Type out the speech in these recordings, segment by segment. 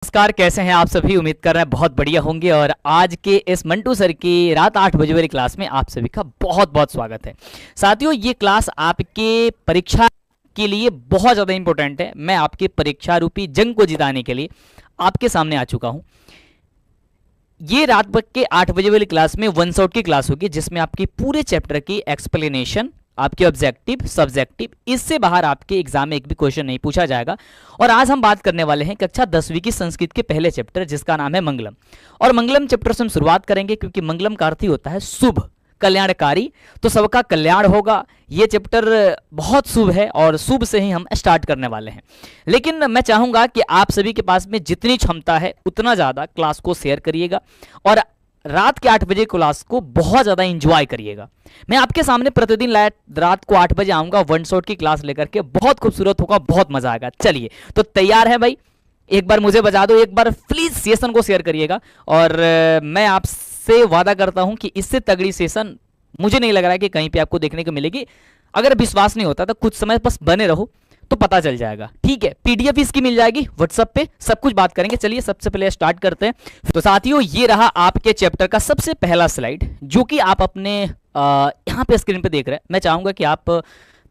नमस्कार, कैसे हैं आप सभी। उम्मीद कर रहे हैं बहुत बढ़िया होंगे। और आज के इस मंटू सर की रात 8 बजे वाली क्लास में आप सभी का बहुत बहुत स्वागत है। साथियों, ये क्लास आपके परीक्षा के लिए बहुत ज़्यादा इंपॉर्टेंट है। मैं आपके परीक्षा रूपी जंग को जिताने के लिए आपके सामने आ चुका हूँ। ये रात के 8 बजे वाली क्लास में वन शॉट की क्लास होगी, जिसमें आपकी पूरे चैप्टर की एक्सप्लेनेशन, आपके ऑब्जेक्टिव, सब्जेक्टिव, इससे बाहर आपके एग्जाम में एक भी क्वेश्चन नहीं पूछा जाएगा। और आज हम बात करने वाले हैं कक्षा 10वीं की संस्कृत के पहले चैप्टर, जिसका नाम है मंगलम। और मंगलम चैप्टर से हम शुरुआत करेंगे, क्योंकि मंगलम का अर्थ ही होता है शुभ, कल्याणकारी। तो सबका कल्याण होगा। ये चैप्टर बहुत शुभ है और शुभ से ही हम स्टार्ट करने वाले हैं। लेकिन मैं चाहूंगा कि आप सभी के पास में जितनी क्षमता है उतना ज़्यादा क्लास को शेयर करिएगा और रात के 8 बजे क्लास को बहुत ज़्यादा एंजॉय करिएगा। मैं आपके सामने प्रतिदिन रात को 8 बजे आऊँगा वन शॉट की क्लास लेकर के। बहुत खूबसूरत होगा, बहुत मज़ा आएगा। चलिए, तो तैयार है भाई? एक बार मुझे बजा दो, एक बार प्लीज़ सेशन को शेयर करिएगा। और मैं आपसे वादा करता हूँ कि इससे तगड़ी सेशन मुझे नहीं लग रहा है कि कहीं पे आपको देखने को मिलेगी। अगर विश्वास नहीं होता तो कुछ समय बस बने रहो तो पता चल जाएगा। ठीक है, पीडीएफ इसकी मिल जाएगी व्हाट्सएप पे, सब कुछ बात करेंगे। चलिए, सबसे पहले स्टार्ट करते हैं। तो साथियों, ये रहा आपके चैप्टर का सबसे पहला स्लाइड, जो कि आप अपने यहाँ पे स्क्रीन पे देख रहे हैं। मैं चाहूंगा कि आप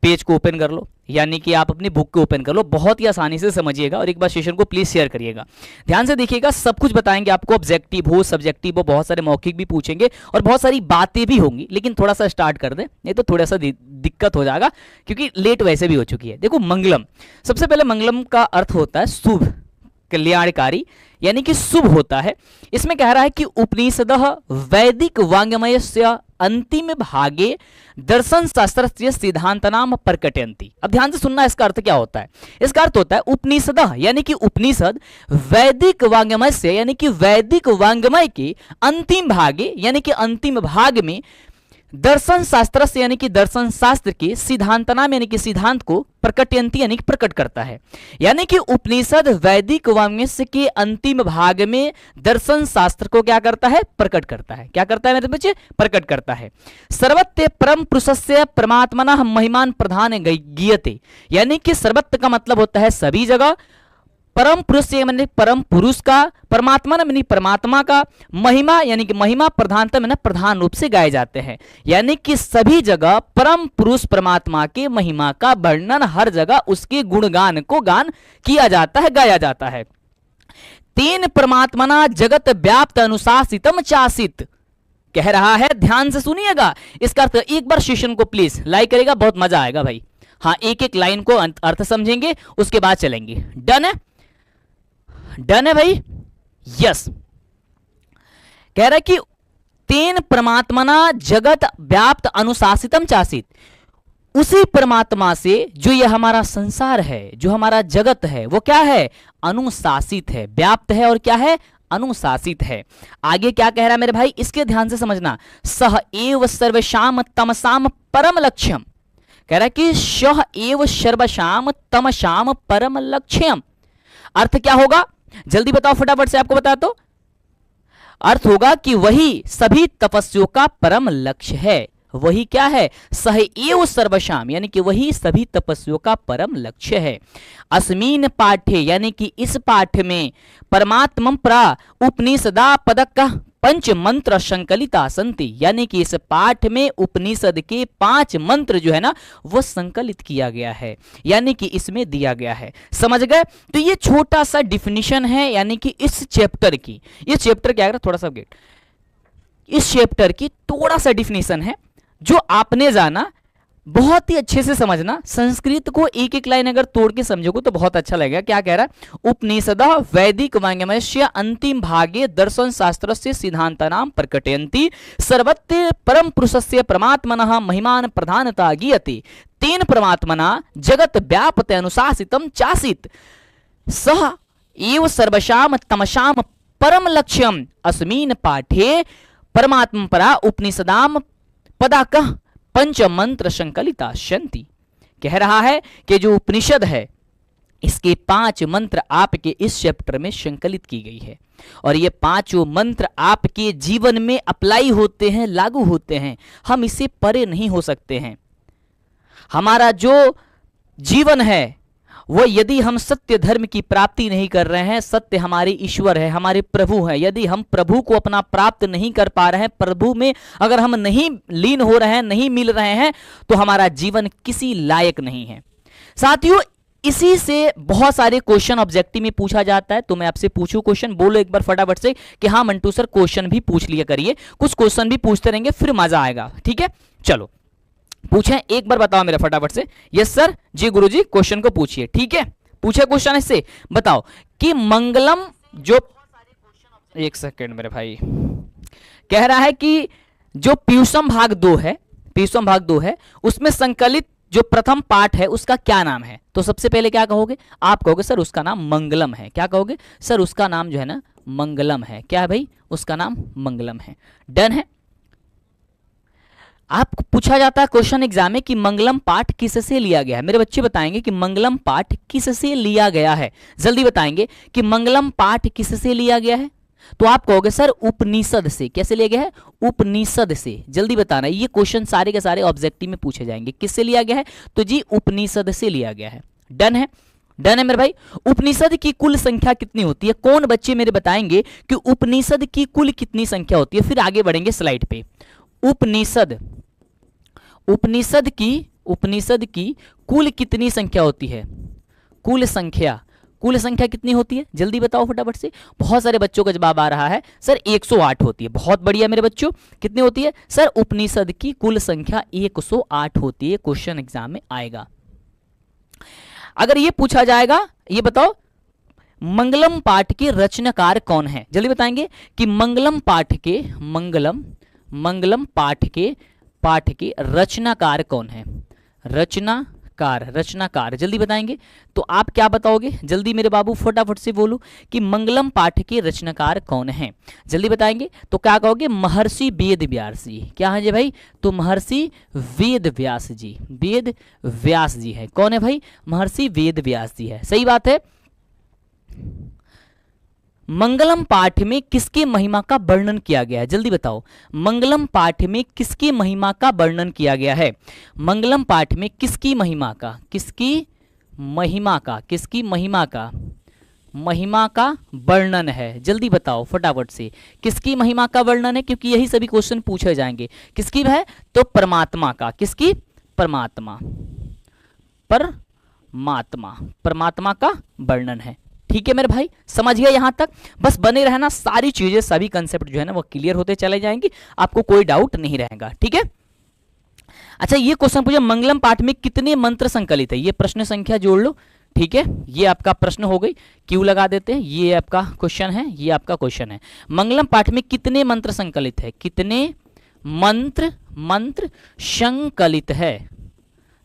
पेज को ओपन कर लो, यानी कि आप अपनी बुक को ओपन कर लो। बहुत ही आसानी से समझिएगा और एक बार सेशन को प्लीज शेयर करिएगा। ध्यान से देखिएगा, सब कुछ बताएंगे आपको। ऑब्जेक्टिव हो, सब्जेक्टिव हो, बहुत सारे मौखिक भी पूछेंगे और बहुत सारी बातें भी होंगी। लेकिन थोड़ा सा स्टार्ट कर दें, नहीं तो थोड़ा सा दिक्कत हो जाएगा, क्योंकि लेट वैसे भी हो चुकी है। देखो, मंगलम, सबसे पहले मंगलम का अर्थ होता है शुभ, कल्याणकारी, यानी कि शुभ होता है। इसमें कह रहा है कि उपनिषदः वैदिक वाङ्मयस्य अंतिम भागे दर्शन शास्त्रस्य सिद्धांतनाम प्रकटयन्ति। अब ध्यान से सुनना, इसका अर्थ क्या होता है। इसका अर्थ होता है उपनिषदः, यानी कि उपनिषद, वैदिक वाङ्मय से, यानी कि वैदिक वाङ्मय के अंतिम भागे, यानी कि अंतिम भाग में दर्शन शास्त्र से, यानी कि दर्शन शास्त्र के सिद्धांतनाम, यानी कि सिद्धांत को प्रकटयन्ति, यानी कि प्रकट करता है। यानी कि उपनिषद वैदिक वाङ्मय के अंतिम भाग में दर्शन शास्त्र को क्या करता है? प्रकट करता है। क्या करता है मेरे बच्चे? प्रकट करता है। सर्वत्र परम पुरुषस्य परमात्मनः महिमान प्रधान गीयते, यानी कि सर्वत्र का मतलब होता है सभी जगह, परम पुरुष से मैंने परम पुरुष का, परमात्मा ने परमात्मा का, महिमा यानी कि महिमा प्रधानता मैंने प्रधान रूप से गाए जाते हैं। यानी कि सभी जगह परम पुरुष परमात्मा के महिमा का वर्णन, हर जगह उसके गुणगान को गान किया जाता है, गाया जाता है। तेन परमात्मना जगत व्याप्त अनुशासितम चासित, कह रहा है, ध्यान से सुनिएगा। इसका अर्थ एक बार सेशन को प्लीज लाइक करेगा, बहुत मजा आएगा भाई। हाँ, एक एक लाइन को अर्थ समझेंगे, उसके बाद चलेंगे। डन है? डन है भाई? यस। कह रहा है कि तेन परमात्मना जगत व्याप्त अनुशासितम चासित, उसी परमात्मा से जो ये हमारा संसार है, जो हमारा जगत है, वो क्या है? अनुशासित है, व्याप्त है और क्या है? अनुशासित है। आगे क्या कह रहा है मेरे भाई, इसके ध्यान से समझना। सह एव सर्वशाम तमसाम परम लक्ष्यम, कह रहा है कि सह एव सर्वशाम तमसाम परम लक्ष्यम। अर्थ क्या होगा? जल्दी बताओ फटाफट से, आपको बता तो। अर्थ होगा कि वही सभी तपस्वियों का परम लक्ष्य है। वही क्या है? सह एव सर्वशाम, यानी कि वही सभी तपस्वियों का परम लक्ष्य है। अस्मिन पाठ्ये, यानी कि इस पाठ में परमात्मम परा उपनिषदा पदक पंच मंत्र संकलिता संति, यानी कि इस पाठ में उपनिषद के 5 मंत्र जो है ना, वो संकलित किया गया है, यानी कि इसमें दिया गया है। समझ गए? तो ये छोटा सा डिफिनीशन है, यानी कि इस चैप्टर की, ये चैप्टर क्या है, थोड़ा सा गेट, इस चैप्टर की थोड़ा सा डिफिनीशन है जो आपने जाना, बहुत ही अच्छे से समझना। संस्कृत को एक एक लाइन अगर तोड़ के समझोगे तो बहुत अच्छा लगेगा। क्या कह रहा है? उपनिषदः वैदिक वाङ्मयस्य अंतिम भागे दर्शन शास्त्रस्य सिद्धांतानां प्रकटयन्ति, सर्वत्र परम पुरुषस्य परमात्मनः महिमान प्रधानता गीयते, तेन परमात्मना जगत व्याप्त अनुशासितम चासित, सह एव सर्वशाम तमसाम परम लक्ष्यम। अस्मिन् पाठे परमात्म परा उपनिषदाम पदाकः पंच मंत्र संकलिता शंति। कह रहा है कि जो उपनिषद है, इसके 5 मंत्र आपके इस चैप्टर में संकलित की गई है, और ये 5 मंत्र आपके जीवन में अप्लाई होते हैं, लागू होते हैं। हम इससे परे नहीं हो सकते हैं। हमारा जो जीवन है वो यदि हम सत्य धर्म की प्राप्ति नहीं कर रहे हैं, सत्य हमारे ईश्वर है, हमारे प्रभु हैं, यदि हम प्रभु को अपना प्राप्त नहीं कर पा रहे हैं, प्रभु में अगर हम नहीं लीन हो रहे हैं, नहीं मिल रहे हैं, तो हमारा जीवन किसी लायक नहीं है। साथियों, इसी से बहुत सारे क्वेश्चन ऑब्जेक्टिव में पूछा जाता है। तो मैं आपसे पूछूं क्वेश्चन, बोलो एक बार फटाफट से कि हाँ मंटू सर क्वेश्चन भी पूछ लिया करिए, कुछ क्वेश्चन भी पूछते रहेंगे, फिर मजा आएगा। ठीक है, चलो पूछें एक बार, बताओ मेरा फटाफट से। यस सर, जी गुरुजी, क्वेश्चन को पूछिए। ठीक है, पूछे क्वेश्चन इससे, बताओ कि मंगलम जो, एक सेकेंड मेरे भाई, कह रहा है कि जो पीयूषम भाग 2 है, पीयूषम भाग 2 है, उसमें संकलित जो प्रथम पाठ है उसका क्या नाम है? तो सबसे पहले क्या कहोगे आप? कहोगे सर उसका नाम मंगलम है। क्या कहोगे? सर उसका नाम जो है ना मंगलम है। क्या है भाई? उसका नाम मंगलम है। डन है। आपको पूछा जाता है क्वेश्चन एग्जाम में कि मंगलम पाठ किससे लिया गया है। मेरे बच्चे बताएंगे कि मंगलम पाठ किससे लिया गया है, जल्दी बताएंगे कि मंगलम पाठ किससे लिया गया है। तो आप कहोगे सर उपनिषद से। कैसे लिया गया है? उपनिषद से। जल्दी बताना, ये क्वेश्चन सारे के सारे ऑब्जेक्टिव में पूछे जाएंगे। किससे लिया गया है? तो जी उपनिषद से लिया गया है। डन है, डन है मेरे भाई। उपनिषद की कुल संख्या कितनी होती है? कौन बच्चे मेरे बताएंगे कि उपनिषद की कुल कितनी संख्या होती है? फिर आगे बढ़ेंगे स्लाइड पे। उपनिषद की कुल कितनी संख्या होती है? कुल संख्या कितनी होती है? जल्दी बताओ फटाफट से। बहुत सारे बच्चों का जवाब आ रहा है सर 108 होती है। बहुत बढ़िया मेरे बच्चों, कितनी होती है? सर उपनिषद की कुल संख्या 108 होती है। क्वेश्चन एग्जाम में आएगा। अगर ये पूछा जाएगा, ये बताओ मंगलम पाठ के रचनाकार कौन है? जल्दी बताएंगे कि मंगलम पाठ के रचनाकार कौन है? रचनाकार जल्दी बताएंगे। तो आप क्या बताओगे? जल्दी मेरे बाबू फटाफट से बोलो कि मंगलम पाठ के रचनाकार कौन है? जल्दी बताएंगे। तो क्या कहोगे? महर्षि वेद व्यास जी। क्या है जी भाई? तो महर्षि वेद व्यास जी है। कौन है भाई? महर्षि वेद व्यास जी है। सही बात है। मंगलम पाठ में किसकी महिमा का वर्णन किया गया है? जल्दी बताओ, मंगलम पाठ में किसकी महिमा का वर्णन किया गया है? मंगलम पाठ में किसकी महिमा का वर्णन है? जल्दी बताओ फटाफट से, किसकी महिमा का वर्णन है? क्योंकि यही सभी क्वेश्चन पूछे जाएंगे। किसकी है? तो परमात्मा का। किसकी? परमात्मा का वर्णन है। ठीक है मेरे भाई, समझ गए यहां तक? बस बने रहना, सारी चीजें सभी कंसेप्ट जो है ना वो क्लियर होते चले जाएंगे, आपको कोई डाउट नहीं रहेगा। ठीक है। अच्छा, ये क्वेश्चन पूछा मंगलम पाठ में कितने मंत्र संकलित है? ये प्रश्न संख्या जोड़ लो। ठीक है, ये आपका प्रश्न हो गई, क्यों लगा देते हैं। ये आपका क्वेश्चन है, ये आपका क्वेश्चन है। मंगलम पाठ में कितने मंत्र संकलित है? कितने मंत्र संकलित है?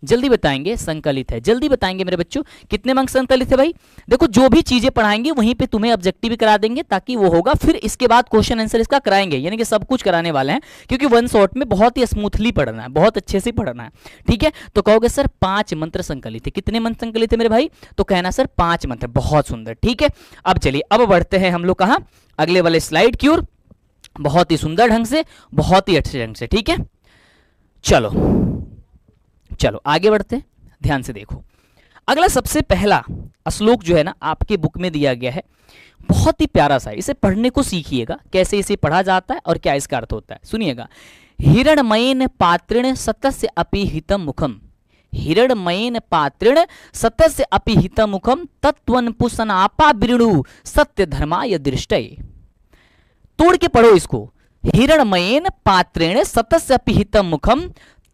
जल्दी बताएंगे। संकलित है। जल्दी बताएंगे मेरे बच्चों, कितने मंत्र संकलित है? भाई देखो, जो भी चीजें पढ़ाएंगे वहीं पे तुम्हें ऑब्जेक्टिव भी करा देंगे, ताकि वो होगा। फिर इसके बाद क्वेश्चन आंसर इसका कराएंगे, यानी कि सब कुछ कराने वाले हैं, क्योंकि वन शॉट में बहुत ही स्मूथली पढ़ना है, बहुत अच्छे से पढ़ना है। ठीक है, तो कहोगे सर 5 मंत्र संकलित है। कितने मंत्र संकलित है मेरे भाई? तो कहना सर 5 मंत्र। बहुत सुंदर। ठीक है, अब चलिए, अब बढ़ते हैं हम लोग कहाँ? अगले वाले स्लाइड की ओर, बहुत ही सुंदर ढंग से, बहुत ही अच्छे ढंग से। ठीक है, चलो आगे बढ़ते हैं। ध्यान से देखो, अगला सबसे पहला श्लोक जो है ना आपके बुक में दिया गया है, बहुत ही प्यारा सा है। इसे पढ़ने को सीखिएगा, कैसे इसे पढ़ा जाता है और क्या इसका अर्थ होता है। सुनिएगा। हिरण्मयेन पात्रेण सतस्य अपि हितम मुखम, हिरण्मयेन पात्रेण सतस्य अपि हितम मुखम तत्वन्पुषनापा विरणु सत्य धर्माय दृष्टये। तोड़ के पढ़ो इसको। हिरण्मयेन पात्रेण सतस्य अपि हितम मुखम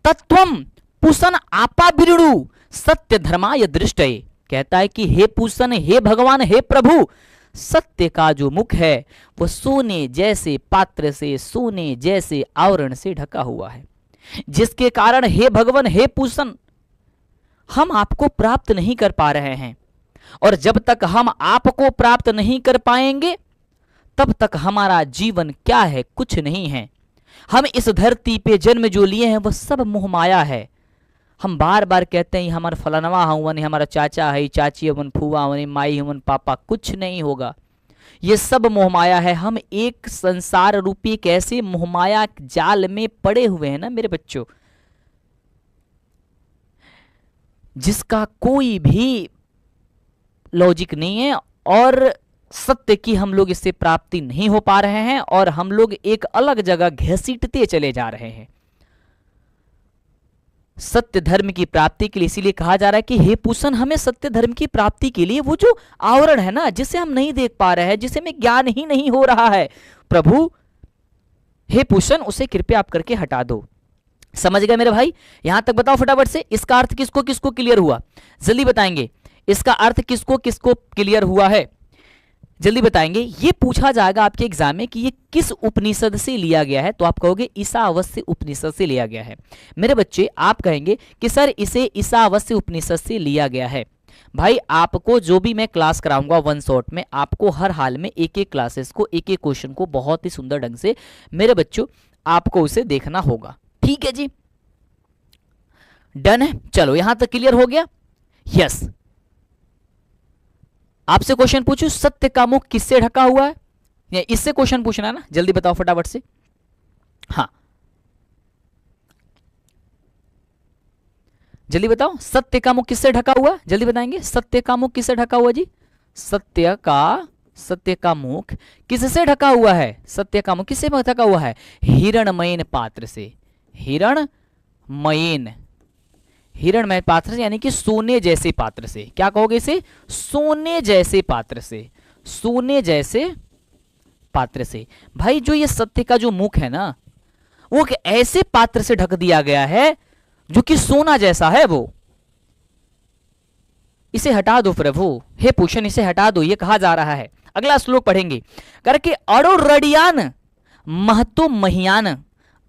तत्वम पूषण आपा बिरु सत्य धर्माय दृष्टये। कहता है कि हे पूषण, हे भगवान, हे प्रभु, सत्य का जो मुख है वो सोने जैसे पात्र से, सोने जैसे आवरण से ढका हुआ है, जिसके कारण हे भगवान, हे पूषण, हम आपको प्राप्त नहीं कर पा रहे हैं। और जब तक हम आपको प्राप्त नहीं कर पाएंगे तब तक हमारा जीवन क्या है? कुछ नहीं है। हम इस धरती पे जन्म जो लिए हैं वह सब मोहमाया है। हम बार बार कहते हैं हमारा फलानवा हवन, हमारा चाचा है, चाची हवन, फूआ हवन, माई हवन, पापा, कुछ नहीं होगा। ये सब मोहमाया है। हम एक संसार रूपी कैसे मोहमाया जाल में पड़े हुए हैं ना मेरे बच्चों, जिसका कोई भी लॉजिक नहीं है और सत्य की हम लोग इससे प्राप्ति नहीं हो पा रहे हैं और हम लोग एक अलग जगह घसीटते चले जा रहे हैं। सत्य धर्म की प्राप्ति के लिए इसीलिए कहा जा रहा है कि हे पूषण, हमें सत्य धर्म की प्राप्ति के लिए वो जो आवरण है ना, जिसे हम नहीं देख पा रहे हैं, जिसे में ज्ञान ही नहीं हो रहा है, प्रभु हे पूषण उसे कृपया आप करके हटा दो। समझ गए मेरे भाई? यहां तक बताओ फटाफट से, इसका अर्थ किसको किसको क्लियर हुआ? जल्दी बताएंगे, इसका अर्थ किसको किसको क्लियर हुआ है? जल्दी बताएंगे। ये पूछा जाएगा आपके एग्जाम में कि ये किस उपनिषद से लिया गया है, तो आप कहोगे ईशावास्य उपनिषद से लिया गया है। मेरे बच्चे आप कहेंगे कि सर इसे ईशावास्य उपनिषद से लिया गया है। भाई आपको जो भी मैं क्लास कराऊंगा वन शॉट में, आपको हर हाल में एक एक क्लासेस को, एक एक क्वेश्चन को बहुत ही सुंदर ढंग से मेरे बच्चों आपको उसे देखना होगा। ठीक है जी, डन है। चलो यहां तक क्लियर हो गया? यस। आपसे क्वेश्चन पूछूं, सत्य का मुख किससे ढका हुआ है? या इससे क्वेश्चन पूछना है ना, जल्दी बताओ फटाफट से। हाँ जल्दी बताओ, सत्य का मुख किससे ढका हुआ? जल्दी बताएंगे, सत्य का मुख किससे ढका हुआ जी? सत्य का मुख किससे ढका हुआ है? सत्य का मुख किससे ढका हुआ है? हिरणमयन पात्र से। हिरणमय पात्र से यानी कि सोने जैसे पात्र से। क्या कहोगे इसे? सोने जैसे पात्र से। सोने जैसे पात्र से। भाई जो ये सत्य का जो मुख है ना, वो ऐसे पात्र से ढक दिया गया है जो कि सोना जैसा है। वो इसे हटा दो प्रभु, हे पूषण इसे हटा दो, ये कहा जा रहा है। अगला श्लोक पढ़ेंगे, करके अड़ो रडियान महतो महियान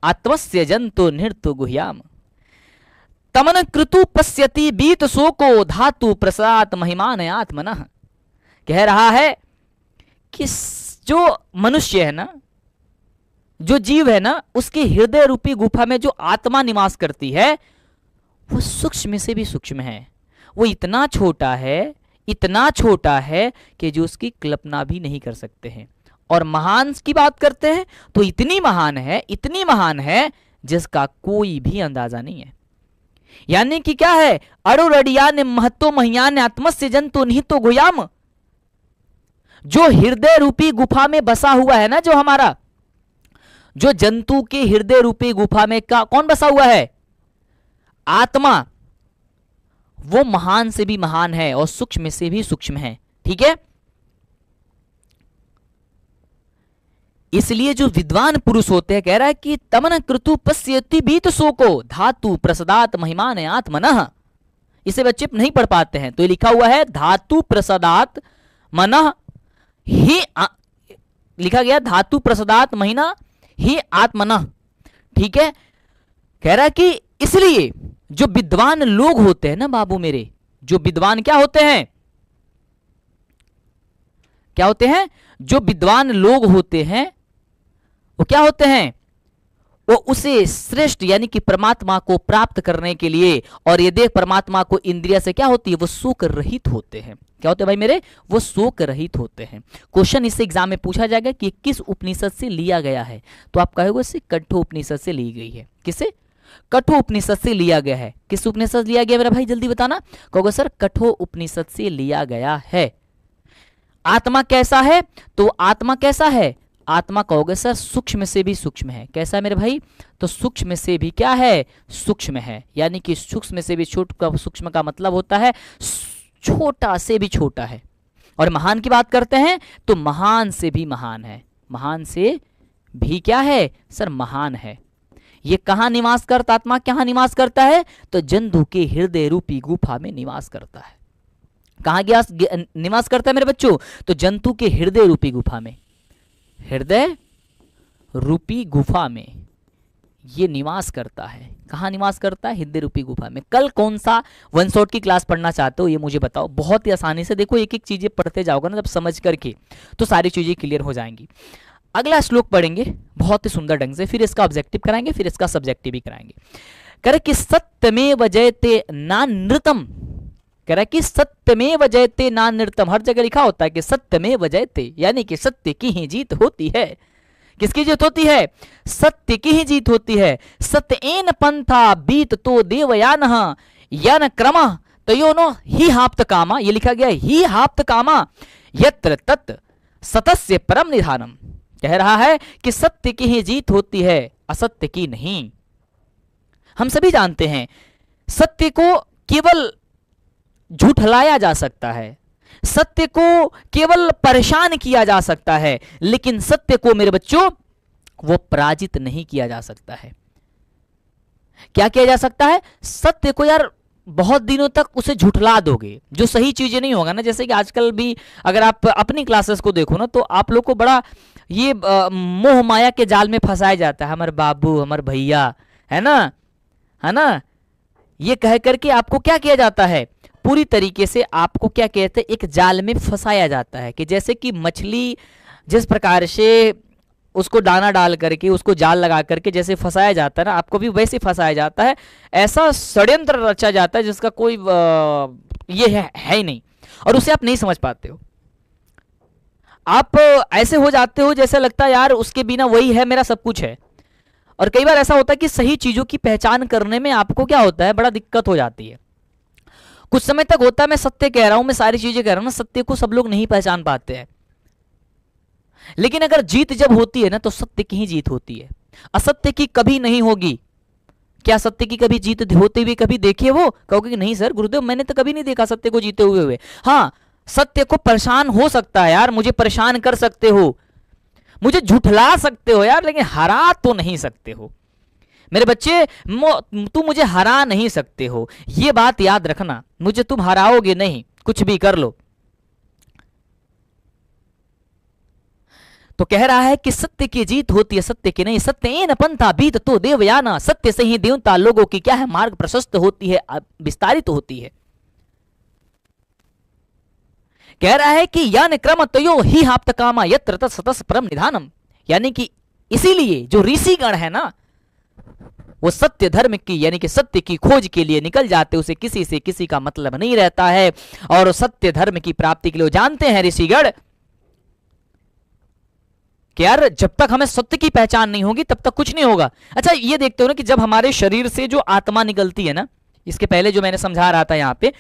आत्मस्य जंतु नृत्य गुह्याम तमन कृतु पश्यति बीत शोको धातु प्रसाद महिमान आत्मनः। कह रहा है कि जो मनुष्य है ना, जो जीव है ना, उसके हृदय रूपी गुफा में जो आत्मा निवास करती है वो सूक्ष्म से भी सूक्ष्म है। वो इतना छोटा है कि जो उसकी कल्पना भी नहीं कर सकते हैं। और महान की बात करते हैं तो इतनी महान है जिसका कोई भी अंदाजा नहीं है। यानी कि क्या है? अड़ुरडियान महतो महियान आत्मस्य जंतु निहितो गुह्याम। जो हृदय रूपी गुफा में बसा हुआ है ना, जो हमारा जो जंतु के हृदय रूपी गुफा में कौन बसा हुआ है? आत्मा। वो महान से भी महान है और सूक्ष्म से भी सूक्ष्म है। ठीक है, इसलिए जो विद्वान पुरुष होते हैं, कह रहा है कि तमन कृतु पश्यति बीत शोको धातु प्रसदात महिमान आत्मनः। इसे बच्चे नहीं पढ़ पाते हैं तो ये लिखा हुआ है धातु प्रसदात मनः ही लिखा गया, धातु प्रसदात महिना ही आत्मनः। ठीक है, कह रहा है कि इसलिए जो विद्वान लोग होते हैं ना बाबू मेरे, जो विद्वान क्या होते हैं? जो विद्वान लोग होते हैं वो क्या होते हैं? वो उसे श्रेष्ठ यानी कि परमात्मा को प्राप्त करने के लिए, और ये देख परमात्मा को इंद्रिय से क्या होती है? वो शोक रहित होते हैं। क्या होते हैं भाई मेरे? वो शोक रहित होते हैं। क्वेश्चन इस एग्जाम में पूछा जाएगा कि किस उपनिषद से लिया गया है, तो आप कहोगे इसे कठोपनिषद से ली गई है। किसे? कठोपनिषद से लिया गया है। किस उपनिषद लिया गया मेरा भाई? जल्दी बताना। कहोगे सर कठोपनिषद से लिया गया है। आत्मा कैसा है? तो आत्मा कैसा है? आत्मा कहोगे सर सूक्ष्म से भी सूक्ष्म है। कैसा है मेरे भाई? तो सूक्ष्म से भी क्या है? सूक्ष्म है। यानी कि सूक्ष्म से भी सूक्ष्म का मतलब होता है छोटा से भी छोटा है। और महान की बात करते हैं तो महान से भी महान है। महान से भी क्या है सर? महान है। ये कहां निवास करता? आत्मा कहां निवास करता है? तो जंतु के हृदय रूपी गुफा में निवास करता है। कहां गया निवास करता है मेरे बच्चों? तो जंतु के हृदय रूपी गुफा में। हृदय रूपी गुफा में ये निवास करता है। कहां निवास करता है? हृदय रूपी गुफा में। कल कौन सा वन शॉट की क्लास पढ़ना चाहते हो ये मुझे बताओ। बहुत ही आसानी से देखो, एक एक चीजें पढ़ते जाओगे ना जब समझ करके, तो सारी चीजें क्लियर हो जाएंगी। अगला श्लोक पढ़ेंगे बहुत ही सुंदर ढंग से, फिर इसका ऑब्जेक्टिव कराएंगे, फिर इसका सब्जेक्टिव भी कराएंगे। कह रहे कि सत्यमेव जयते नानृतम। कह रहा है कि सत्यमेव जयते नानृतम। हर जगह लिखा होता है कि सत्यमेव जयते, यानी कि सत्य की ही जीत होती है। किसकी जीत होती है? सत्य की ही जीत होती है। सत्येन पंथा बीत तो देवयानः यन क्रमः तयोनो ही हाप्त कामा, ये लिखा गया ही हाप्त कामा यत्र तत् सतस्य परम निधानम। कह रहा है कि सत्य की ही जीत होती है, असत्य की नहीं। हम सभी जानते हैं सत्य को केवल झूठलाया जा सकता है, सत्य को केवल परेशान किया जा सकता है, लेकिन सत्य को मेरे बच्चों वो पराजित नहीं किया जा सकता है। क्या किया जा सकता है? सत्य को यार बहुत दिनों तक उसे झुठला दोगे, जो सही चीजें नहीं होगा ना, जैसे कि आजकल भी अगर आप अपनी क्लासेस को देखो ना, तो आप लोग को बड़ा ये मोह माया के जाल में फंसाया जाता है, हमारे बाबू, हमारे भैया, है ना, ये कह करके आपको क्या किया जाता है, पूरी तरीके से आपको क्या कहते हैं, एक जाल में फंसाया जाता है। कि जैसे कि मछली जिस प्रकार से उसको दाना डाल करके उसको जाल लगा करके जैसे फंसाया जाता है ना, आपको भी वैसे फंसाया जाता है। ऐसा षड्यंत्र रचा जाता है जिसका कोई ये है ही नहीं, और उसे आप नहीं समझ पाते हो। आप ऐसे हो जाते हो जैसे लगता है यार उसके बिना वही है, मेरा सब कुछ है। और कई बार ऐसा होता है कि सही चीजों की पहचान करने में आपको क्या होता है, बड़ा दिक्कत हो जाती है। कुछ समय तक होता है, मैं सत्य कह रहा हूं, मैं सारी चीजें कह रहा हूं ना, सत्य को सब लोग नहीं पहचान पाते हैं। लेकिन अगर जीत जब होती है ना, तो सत्य की ही जीत होती है, असत्य की कभी नहीं होगी। क्या सत्य की कभी जीत होते हुए कभी देखे हो? कहोगे कि नहीं सर गुरुदेव, मैंने तो कभी नहीं देखा सत्य को जीते हुए। हाँ, सत्य को परेशान हो सकता है यार, मुझे परेशान कर सकते हो, मुझे झुठला सकते हो यार, लेकिन हरा तो नहीं सकते हो मेरे बच्चे। तुम मुझे हरा नहीं सकते हो, ये बात याद रखना। मुझे तुम हराओगे नहीं, कुछ भी कर लो। तो कह रहा है कि सत्य की जीत होती है, सत्य की नहीं। सत्य एन पंथा बीत तो देवयाना, सत्य से ही देवता लोगों की क्या है, मार्ग प्रशस्त होती है, विस्तारित होती है। कह रहा है कि यान क्रम तयो ही हाप्त कामा यत्र तत् सतस परम निधानम, यानी कि इसीलिए जो ऋषिगण है ना, वो सत्य धर्म की यानी कि सत्य की खोज के लिए निकल जाते, उसे किसी से किसी का मतलब नहीं रहता है। और सत्य धर्म की प्राप्ति के लिए जानते हैं ऋषिगण कि यार जब तक हमें सत्य की पहचान नहीं होगी तब तक कुछ नहीं होगा। अच्छा, ये देखते हो ना कि जब हमारे शरीर से जो आत्मा निकलती है ना, इसके पहले जो मैंने समझा रहा था यहाँ पे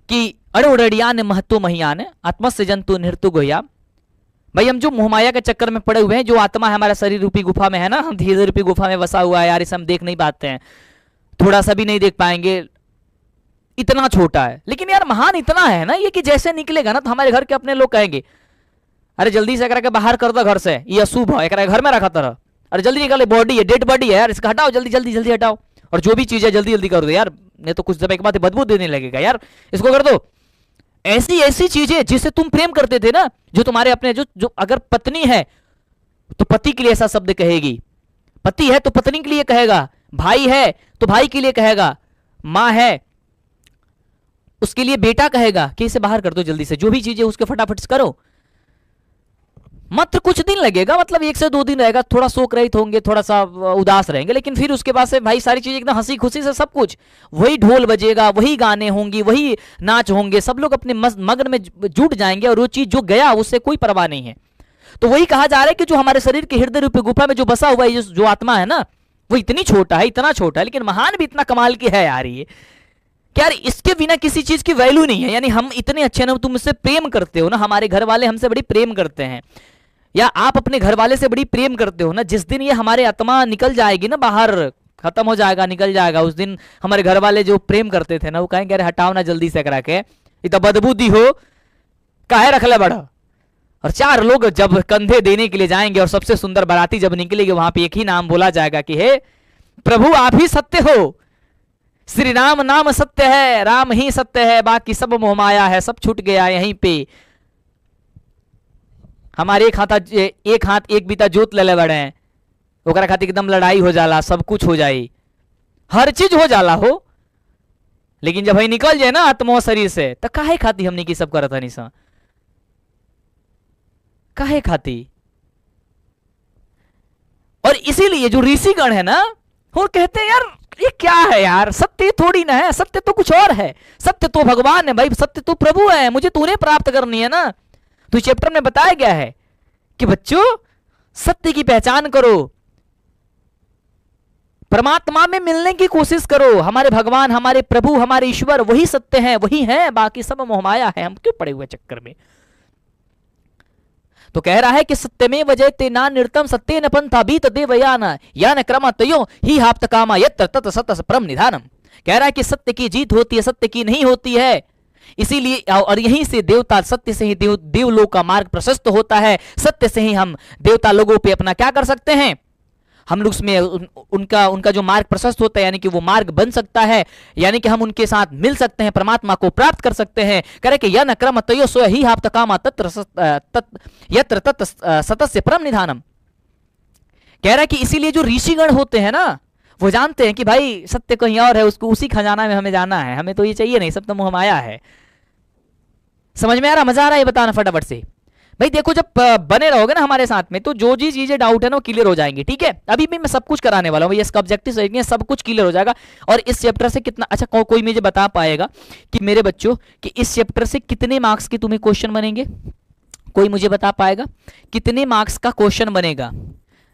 कि अड़ोड़ियान महत्व महियान आत्मस्य जंतु नृतु गोया। भाई हम जो मोहमाया के चक्कर में पड़े हुए हैं, जो आत्मा है हमारा शरीर रूपी गुफा में है ना, हम धीरे रूपी गुफा में बसा हुआ है यार, इसे हम देख नहीं पाते हैं, थोड़ा सा भी नहीं देख पाएंगे, इतना छोटा है। लेकिन यार महान इतना है ना ये कि जैसे निकलेगा ना तो हमारे घर के अपने लोग कहेंगे अरे जल्दी से एकरा के बाहर कर दो घर से, ये अशुभ है, एकरा घर में रखा तरह, अरे जल्दी निकाले, बॉडी है, डेड बॉडी है यार, इसका हटाओ, जल्दी जल्दी जल्दी हटाओ। और जो भी चीज है जल्दी जल्दी कर दो यार, नहीं तो कुछ समय के बाद बदबू देने लगेगा यार, इसको कर दो। ऐसी ऐसी चीजें जिससे तुम प्रेम करते थे ना, जो तुम्हारे अपने जो अगर पत्नी है तो पति के लिए ऐसा शब्द कहेगी, पति है तो पत्नी के लिए कहेगा, भाई है तो भाई के लिए कहेगा, माँ है उसके लिए बेटा कहेगा कि इसे बाहर कर दो जल्दी से, जो भी चीजें उसके फटाफट से करो। मात्र कुछ दिन लगेगा, मतलब 1 से 2 दिन रहेगा, थोड़ा शोक रहित होंगे, थोड़ा सा उदास रहेंगे, लेकिन फिर उसके बाद से भाई सारी चीजें एकदम हंसी खुशी से सब कुछ, वही ढोल बजेगा, वही गाने होंगे, वही नाच होंगे, सब लोग अपने मगन में जुट जाएंगे और वो चीज जो गया उससे कोई परवाह नहीं है। तो वही कहा जा रहा है कि जो हमारे शरीर के हृदय रूपी गुफा में जो बसा हुआ है, जो आत्मा है ना, वो इतनी छोटा है, इतना छोटा है, लेकिन महान भी इतना कमाल की है यार ये, क्या यार इसके बिना किसी चीज की वैल्यू नहीं है। यानी हम इतने अच्छे ना, तुम मुझसे प्रेम करते हो ना, हमारे घर वाले हमसे बड़ी प्रेम करते हैं, या आप अपने घर वाले से बड़ी प्रेम करते हो ना, जिस दिन ये हमारे आत्मा निकल जाएगी ना बाहर, खत्म हो जाएगा, निकल जाएगा, उस दिन हमारे घर वाले जो प्रेम करते थे ना, वो कहेंगे अरे हटाओ ना जल्दी से करा के, इतना बदबूदी हो काहे रखला बड़ा। और 4 लोग जब कंधे देने के लिए जाएंगे और सबसे सुंदर बाराती जब निकलेगी, वहां पे एक ही नाम बोला जाएगा कि हे प्रभु आप ही सत्य हो, श्री राम नाम सत्य है, राम ही सत्य है, बाकी सब मोहमाया है, सब छूट गया यहीं पे। हमारे एक हाथ एक बीता जोत ले बड़े हैं, ओकरा खातिर एकदम लड़ाई हो जाला, सब कुछ हो जाई, हर चीज हो जाला हो, लेकिन जब भाई निकल जाए ना आत्मा शरीर से, तो काहे खाती हमने की सब करत हनी सा, काहे खाती। और इसीलिए जो ऋषिगण है ना, वो कहते हैं यार ये क्या है यार, सत्य थोड़ी ना है, सत्य तो कुछ और है, सत्य तो भगवान है भाई, सत्य तो प्रभु है, मुझे तूने प्राप्त करनी है ना। तो इस चैप्टर में बताया गया है कि बच्चों सत्य की पहचान करो, परमात्मा में मिलने की कोशिश करो। हमारे भगवान, हमारे प्रभु, हमारे ईश्वर वही सत्य हैं, वही हैं, बाकी सब मोहमाया है। हम क्यों पड़े हुए चक्कर में? तो कह रहा है कि सत्यमे वजयते ना नृतम सत्य न पंथा बीत देवयान यान क्रम तयो ही हाप्त कामा यत्र तत सत परम निधानम। कह रहा है कि सत्य की जीत होती है, सत्य की नहीं होती है। इसीलिए और यहीं से देवता, सत्य से ही देवलोक का मार्ग प्रशस्त होता है। सत्य से ही हम देवता लोगों पे अपना क्या कर सकते हैं, हम लोग उसमें उनका जो मार्ग प्रशस्त होता है, यानी कि वो मार्ग बन सकता है, यानी कि हम उनके साथ मिल सकते हैं, परमात्मा को प्राप्त कर सकते हैं। करे कि यन क्रम तयो सो ही हाप्त कामा यत्र तत् सतस्य परम निधानम। कह रहा है कि इसीलिए जो ऋषिगण होते हैं ना, वो जानते हैं कि भाई सत्य कहीं और है, उसको उसी खजाना में हमें जाना है, हमें तो ये चाहिए नहीं, सब तो मोह माया है। समझ में आ रहा, मजा आ रहा है ये बताना फटाफट से? भाई देखो, जब बने रहोगे ना हमारे साथ में, तो जो जी चीजें डाउट है ना वो क्लियर हो जाएंगी। ठीक है, अभी भी मैं सब कुछ कराने वाला हूँ, इसका ऑब्जेक्टिव सब कुछ क्लियर हो जाएगा। और इस चैप्टर से कितना अच्छा कोई मुझे बता पाएगा कि मेरे बच्चों कि इस चैप्टर से कितने मार्क्स के तुम्हें क्वेश्चन बनेंगे? कोई मुझे बता पाएगा कितने मार्क्स का क्वेश्चन बनेगा?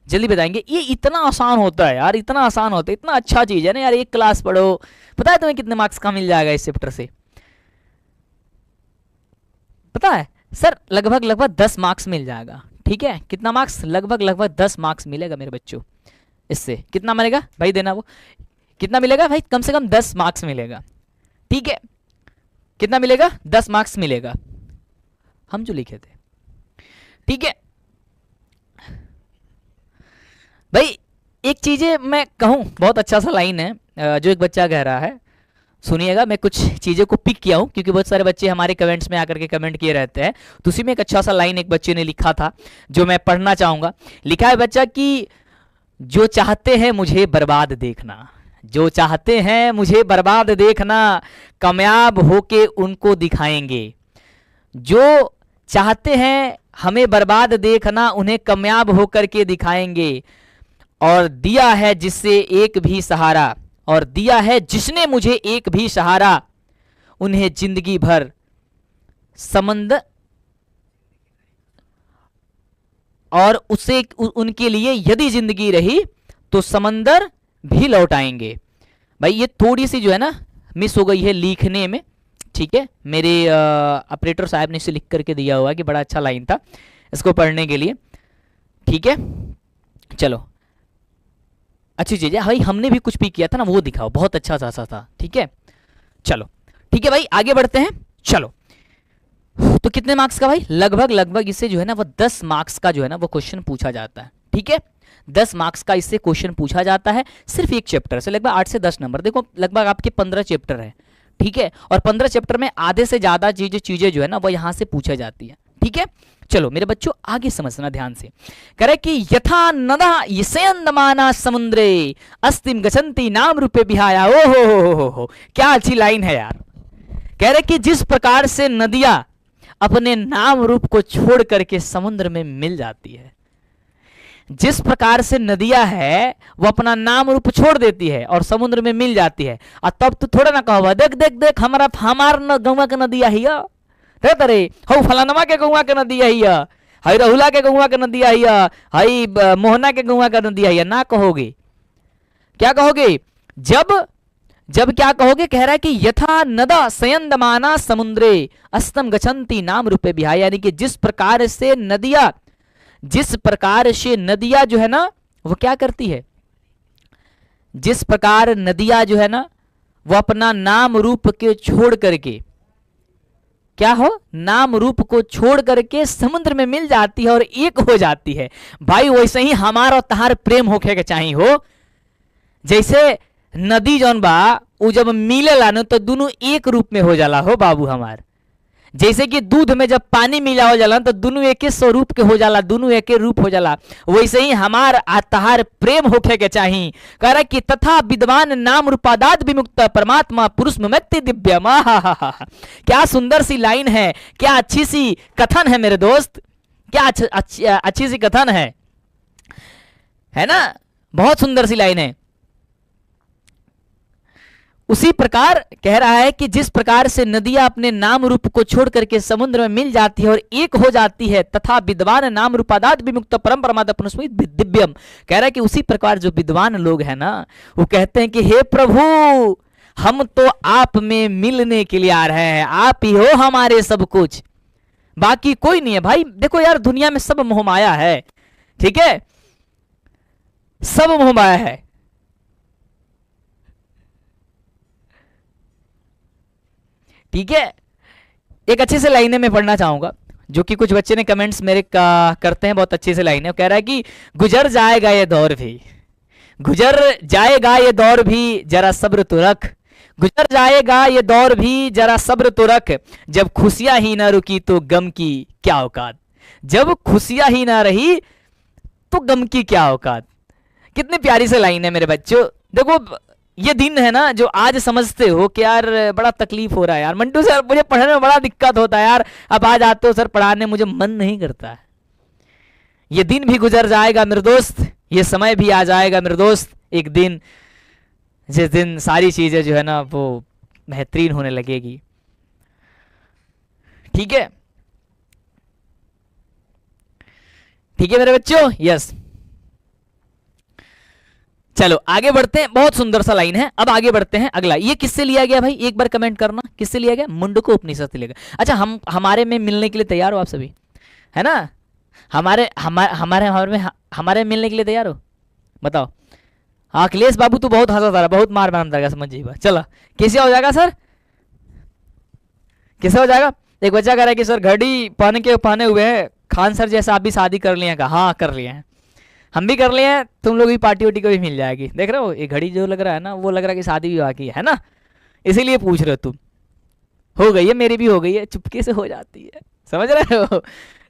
जल्दी बताएंगे। ये इतना आसान होता है यार, इतना आसान होता है, इतना अच्छा चीज है ना यार। एक क्लास पढ़ो, पता है तुम्हें कितने मार्क्स का मिल जाएगा इस चैप्टर से? पता है सर? लगभग 10 मार्क्स मिल जाएगा। ठीक है, कितना मार्क्स? लगभग 10 मार्क्स मिलेगा मेरे बच्चों। इससे कितना मिलेगा भाई? देना वो कितना मिलेगा भाई? कम से कम 10 मार्क्स मिलेगा। ठीक है, कितना मिलेगा? 10 मार्क्स मिलेगा, हम जो लिखे थे। ठीक है भाई, एक चीज मैं कहूं, बहुत अच्छा सा लाइन है जो एक बच्चा कह रहा है, सुनिएगा। मैं कुछ चीज़ों को पिक किया हूँ क्योंकि बहुत सारे बच्चे हमारे कमेंट्स में आकर के कमेंट किए रहते हैं। तो उसी में एक अच्छा सा लाइन एक बच्चे ने लिखा था जो मैं पढ़ना चाहूँगा। लिखा है बच्चा कि जो चाहते हैं मुझे बर्बाद देखना, जो चाहते हैं मुझे बर्बाद देखना, कामयाब होके उनको दिखाएंगे। जो चाहते हैं हमें बर्बाद देखना, उन्हें कामयाब होकर के दिखाएंगे। और दिया है जिससे एक भी सहारा, और दिया है जिसने मुझे एक भी सहारा, उन्हें जिंदगी भर समंदर, और उसे उनके लिए यदि जिंदगी रही तो समंदर भी लौटाएंगे। भाई ये थोड़ी सी जो है ना मिस हो गई है लिखने में। ठीक है, मेरे ऑपरेटर साहब ने इसे लिख करके दिया हुआ है कि बड़ा अच्छा लाइन था इसको पढ़ने के लिए। ठीक है, चलो अच्छी चीज है भाई, हमने भी कुछ भी किया था ना, वो दिखाओ, बहुत अच्छा सा था। ठीक है, चलो ठीक है भाई, आगे बढ़ते हैं। चलो, तो कितने मार्क्स का भाई? लगभग इससे जो है ना वो 10 मार्क्स का जो है ना वो क्वेश्चन पूछा जाता है। ठीक है, 10 मार्क्स का इससे क्वेश्चन पूछा जाता है, सिर्फ एक चैप्टर से। लगभग 8 से 10 नंबर। देखो लगभग आपके 15 चैप्टर है। ठीक है, और 15 चैप्टर में आधे से ज्यादा चीजें जो है ना वो यहां से पूछा जाती है। ठीक है, चलो मेरे बच्चों आगे समझना ध्यान से। कह रहे कि यथा नदा यसेन्दमाना समुद्रे अस्तिम गचंती नाम रूपे बिहाया। ओ हो, क्या अच्छी लाइन है यार। कह रहे कि जिस प्रकार से नदियां अपने नाम रूप को छोड़ करके समुद्र में मिल जाती है, जिस प्रकार से नदियां है वो अपना नाम रूप छोड़ देती है और समुद्र में मिल जाती है। और तब तो थोड़ा ना कहो देख देख देख हमार गौवा के नदिया हिया, रे हऊ फलानमा के गौवा के नदिया हिया, हई रहुला के गौवा के नदिया हिया, हई मोहना के गौवा के नदिया हिया। ना कहोगे, क्या कहोगे? जब क्या कहोगे? कह रहा है कि यथा नदा संयन्दमाना समुद्रे अस्तम गच्छन्ति नाम रूपे बिहाय, यानी कि जिस प्रकार से नदियां जो है ना वो क्या करती है, जिस प्रकार नदियां जो है ना वो अपना नाम रूप के छोड़ करके क्या हो, नाम रूप को छोड़ करके समुद्र में मिल जाती है और एक हो जाती है। भाई वैसे ही हमारा और तहार प्रेम होके के चाहिए हो। जैसे नदी जौन बा वो जब मिलेला न तो दोनों एक रूप में हो जाला हो बाबू हमार। जैसे कि दूध में जब पानी मिला हो जाला तो दोनों एक स्वरूप के हो जाला, दोनों एक रूप हो जाला। वैसे ही हमार तहार प्रेम होके के चाहिए। कह रहा कि तथा विद्वान नाम रूपादात विमुक्त परमात्मा पुरुष ममत्ति दिव्य। क्या सुंदर सी लाइन है, क्या अच्छी सी कथन है मेरे दोस्त, क्या अच्छी सी कथन है ना, बहुत सुंदर सी लाइन है। उसी प्रकार कह रहा है कि जिस प्रकार से नदियां अपने नाम रूप को छोड़ करके समुद्र में मिल जाती है और एक हो जाती है, तथा विद्वान नाम रूपादात विमुक्त परम परमात्मा पुनस्मित दिव्यम, कह रहा है कि उसी प्रकार जो विद्वान लोग हैं ना, वो कहते हैं कि हे प्रभु, हम तो आप में मिलने के लिए आ रहे हैं, आप ही हो हमारे सब कुछ, बाकी कोई नहीं है। भाई देखो यार, दुनिया में सब मोह माया है, ठीक है, सब मोह माया है। ठीक है, एक अच्छे से लाइनें में पढ़ना चाहूंगा, जो कि कुछ बच्चे ने कमेंट्स मेरे करते हैं, बहुत अच्छे से लाइनें। कह रहा है कि गुजर जाएगा ये दौर भी, गुजर जाएगा ये दौर भी, जरा सब्र तो रख, गुजर जाएगा ये दौर भी, जरा सब्र तो रख, जब खुशियां ही ना रुकी तो गम की क्या औकात, जब खुशियां ही ना रही तो गम की क्या औकात। कितनी प्यारी से लाइन है मेरे बच्चों। देखो ये दिन है ना, जो आज समझते हो कि यार बड़ा तकलीफ हो रहा है यार, मंटू सर मुझे पढ़ने में बड़ा दिक्कत होता है यार, अब आज आते हो सर पढ़ाने, मुझे मन नहीं करता है। ये दिन भी गुजर जाएगा मेरे दोस्त, ये समय भी आ जाएगा मेरे दोस्त, एक दिन जिस दिन सारी चीजें जो है ना वो बेहतरीन होने लगेगी। ठीक है, ठीक है मेरे बच्चों, यस। चलो आगे बढ़ते हैं, बहुत सुंदर सा लाइन है। अब आगे बढ़ते हैं अगला, ये किससे लिया गया भाई, एक बार कमेंट करना, किससे लिया गया, मुंडको उपनिषद से लिया गया। अच्छा, हम हमारे में मिलने के लिए तैयार हो आप सभी, है ना, हमारे हमारे मिलने के लिए तैयार हो, बताओ। हाँ अखिलेश बाबू तो बहुत हंसा था, बहुत मार मारता था, समझ जाइए। चलो कैसे हो जाएगा सर, कैसे हो जाएगा। एक बच्चा कह रहा है कि सर घड़ी पहने हुए हैं, खान सर जैसा आप भी शादी कर लिए हैं। हाँ कर लिए हैं, हम भी कर लिए हैं, तुम लोग भी पार्टी वार्टी को भी मिल जाएगी। देख रहे हो ये घड़ी जो लग रहा है ना, वो लग रहा है कि शादी भी बाकी है ना, इसीलिए पूछ रहे हो तुम। हो गई है, मेरी भी हो गई है, चुपके से हो जाती है, समझ रहे हो।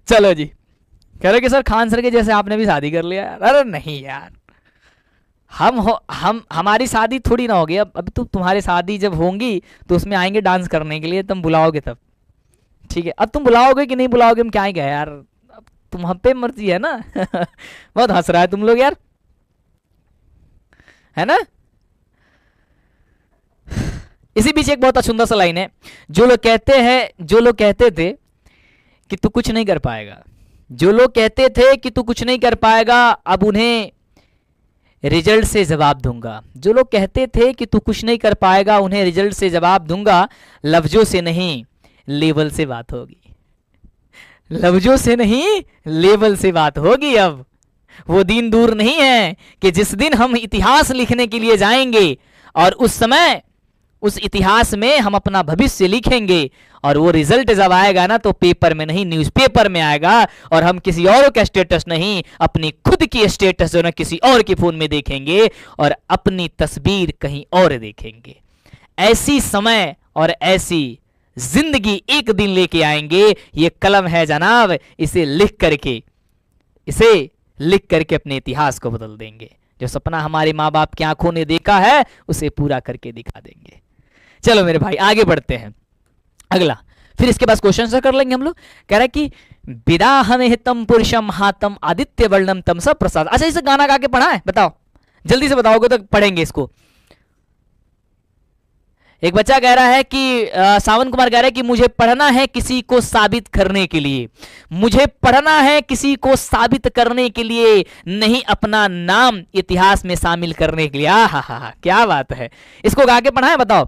चलो जी, कह रहे कि सर खान सर के जैसे आपने भी शादी कर लिया। अरे नहीं यार, हम हमारी शादी थोड़ी ना होगी। अब तो तुम्हारी शादी जब होंगी तो उसमें आएंगे डांस करने के लिए, तुम बुलाओगे तब, ठीक है। अब तुम बुलाओगे कि नहीं बुलाओगे, हम क्या ही गए यार, अब तुम हम पे मर्जी है ना। बहुत हंस रहा है तुम लोग यार, है ना। इसी बीच एक बहुत सुंदर सा लाइन है, जो लोग कहते थे कि तू कुछ नहीं कर पाएगा, जो लोग कहते थे कि तू कुछ नहीं कर पाएगा, अब उन्हें रिजल्ट से जवाब दूंगा। जो लोग कहते थे कि तू कुछ नहीं कर पाएगा, उन्हें रिजल्ट से जवाब दूंगा। लफ्जों से नहीं लेवल से बात होगी, लफ्जों से नहीं लेवल से बात होगी। अब वो दिन दूर नहीं है कि जिस दिन हम इतिहास लिखने के लिए जाएंगे और उस समय उस इतिहास में हम अपना भविष्य लिखेंगे, और वो रिजल्ट जब आएगा ना तो पेपर में नहीं न्यूज़पेपर में आएगा, और हम किसी और का स्टेटस नहीं, अपनी खुद की स्टेटस जो ना किसी और के फोन में देखेंगे और अपनी तस्वीर कहीं और देखेंगे। ऐसी समय और ऐसी जिंदगी एक दिन लेके आएंगे। ये कलम है जनाब, इसे लिख करके अपने इतिहास को बदल देंगे। जो सपना हमारे माँ बाप की आंखों ने देखा है उसे पूरा करके दिखा देंगे। चलो मेरे भाई आगे बढ़ते हैं अगला, फिर इसके बाद क्वेश्चन से कर लेंगे हम लोग। कह रहा है कि विदाहम हितम पुरुषम हातम आदित्य वर्णम तमसा प्रसाद। अच्छा इसे गाना गा के पढ़ा है, बताओ जल्दी से बताओगे तो पढ़ेंगे इसको। एक बच्चा कह रहा है कि सावन कुमार कह रहा है कि मुझे पढ़ना है किसी को साबित करने के लिए, मुझे पढ़ना है किसी को साबित करने के लिए, नहीं अपना नाम इतिहास में शामिल करने के लिए। हा क्या बात है, इसको गा के पढ़ा है, बताओ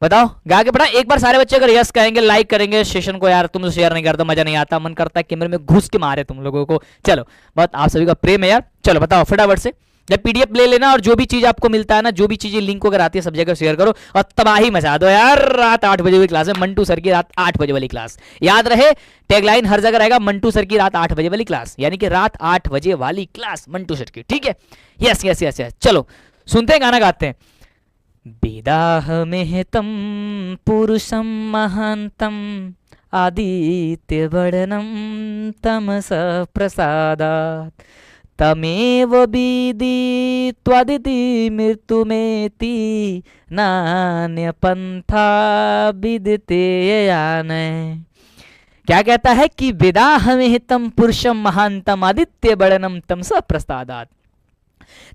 बताओ गा के पढ़ा। एक बार सारे बच्चे अगर यस कहेंगे, लाइक करेंगे सेशन को। यार तुम तो शेयर नहीं करते, मजा नहीं आता, मन करता है कैमरे में घुस के मारे तुम लोगों को। चलो बहुत आप सभी का प्रेम है यार। चलो बताओ फटाफट से, जब पीडीएफ ले लेना और जो भी चीज आपको मिलता है ना, जो भी चीजें लिंक अगर आती है सब जगह शेयर करो और तबाही मचा दो यार। रात 8 बजे वाली क्लास है, मंटू सर की रात 8 बजे वाली क्लास, याद रहे टैगलाइन हर जगह रहेगा, मंटू सर की रात 8 बजे वाली क्लास, यानी कि रात 8 बजे वाली क्लास मंटू सर की, ठीक है। यस यस यस यस, चलो सुनते हैं, गाना गाते हैं। विदाहमेहतं पुरुषं महान्तं आदित्यवर्णं तमसः प्रसादात् तमेव विदि त्वदिति मृत्युमेति नान्यपन्था विदिते यानय। क्या कहता है कि विदाहमेहतं पुरुषं महान्तं आदित्यवर्णं तमसः प्रसादात्,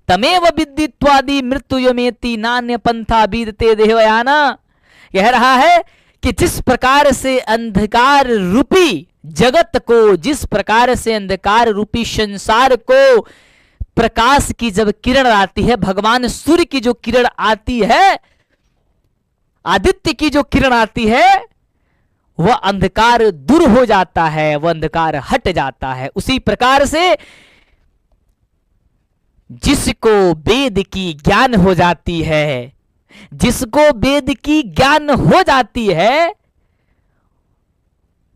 तमेव विदित्वादि मृत्युयमेति नान्य पंथा बीदते देहयाना। कह रहा है कि जिस प्रकार से अंधकार रूपी जगत को, जिस प्रकार से अंधकार रूपी संसार को प्रकाश की जब किरण आती है, भगवान सूर्य की जो किरण आती है, आदित्य की जो किरण आती है, वह अंधकार दूर हो जाता है, वह अंधकार हट जाता है। उसी प्रकार से जिसको वेद की ज्ञान हो जाती है, जिसको वेद की ज्ञान हो जाती है,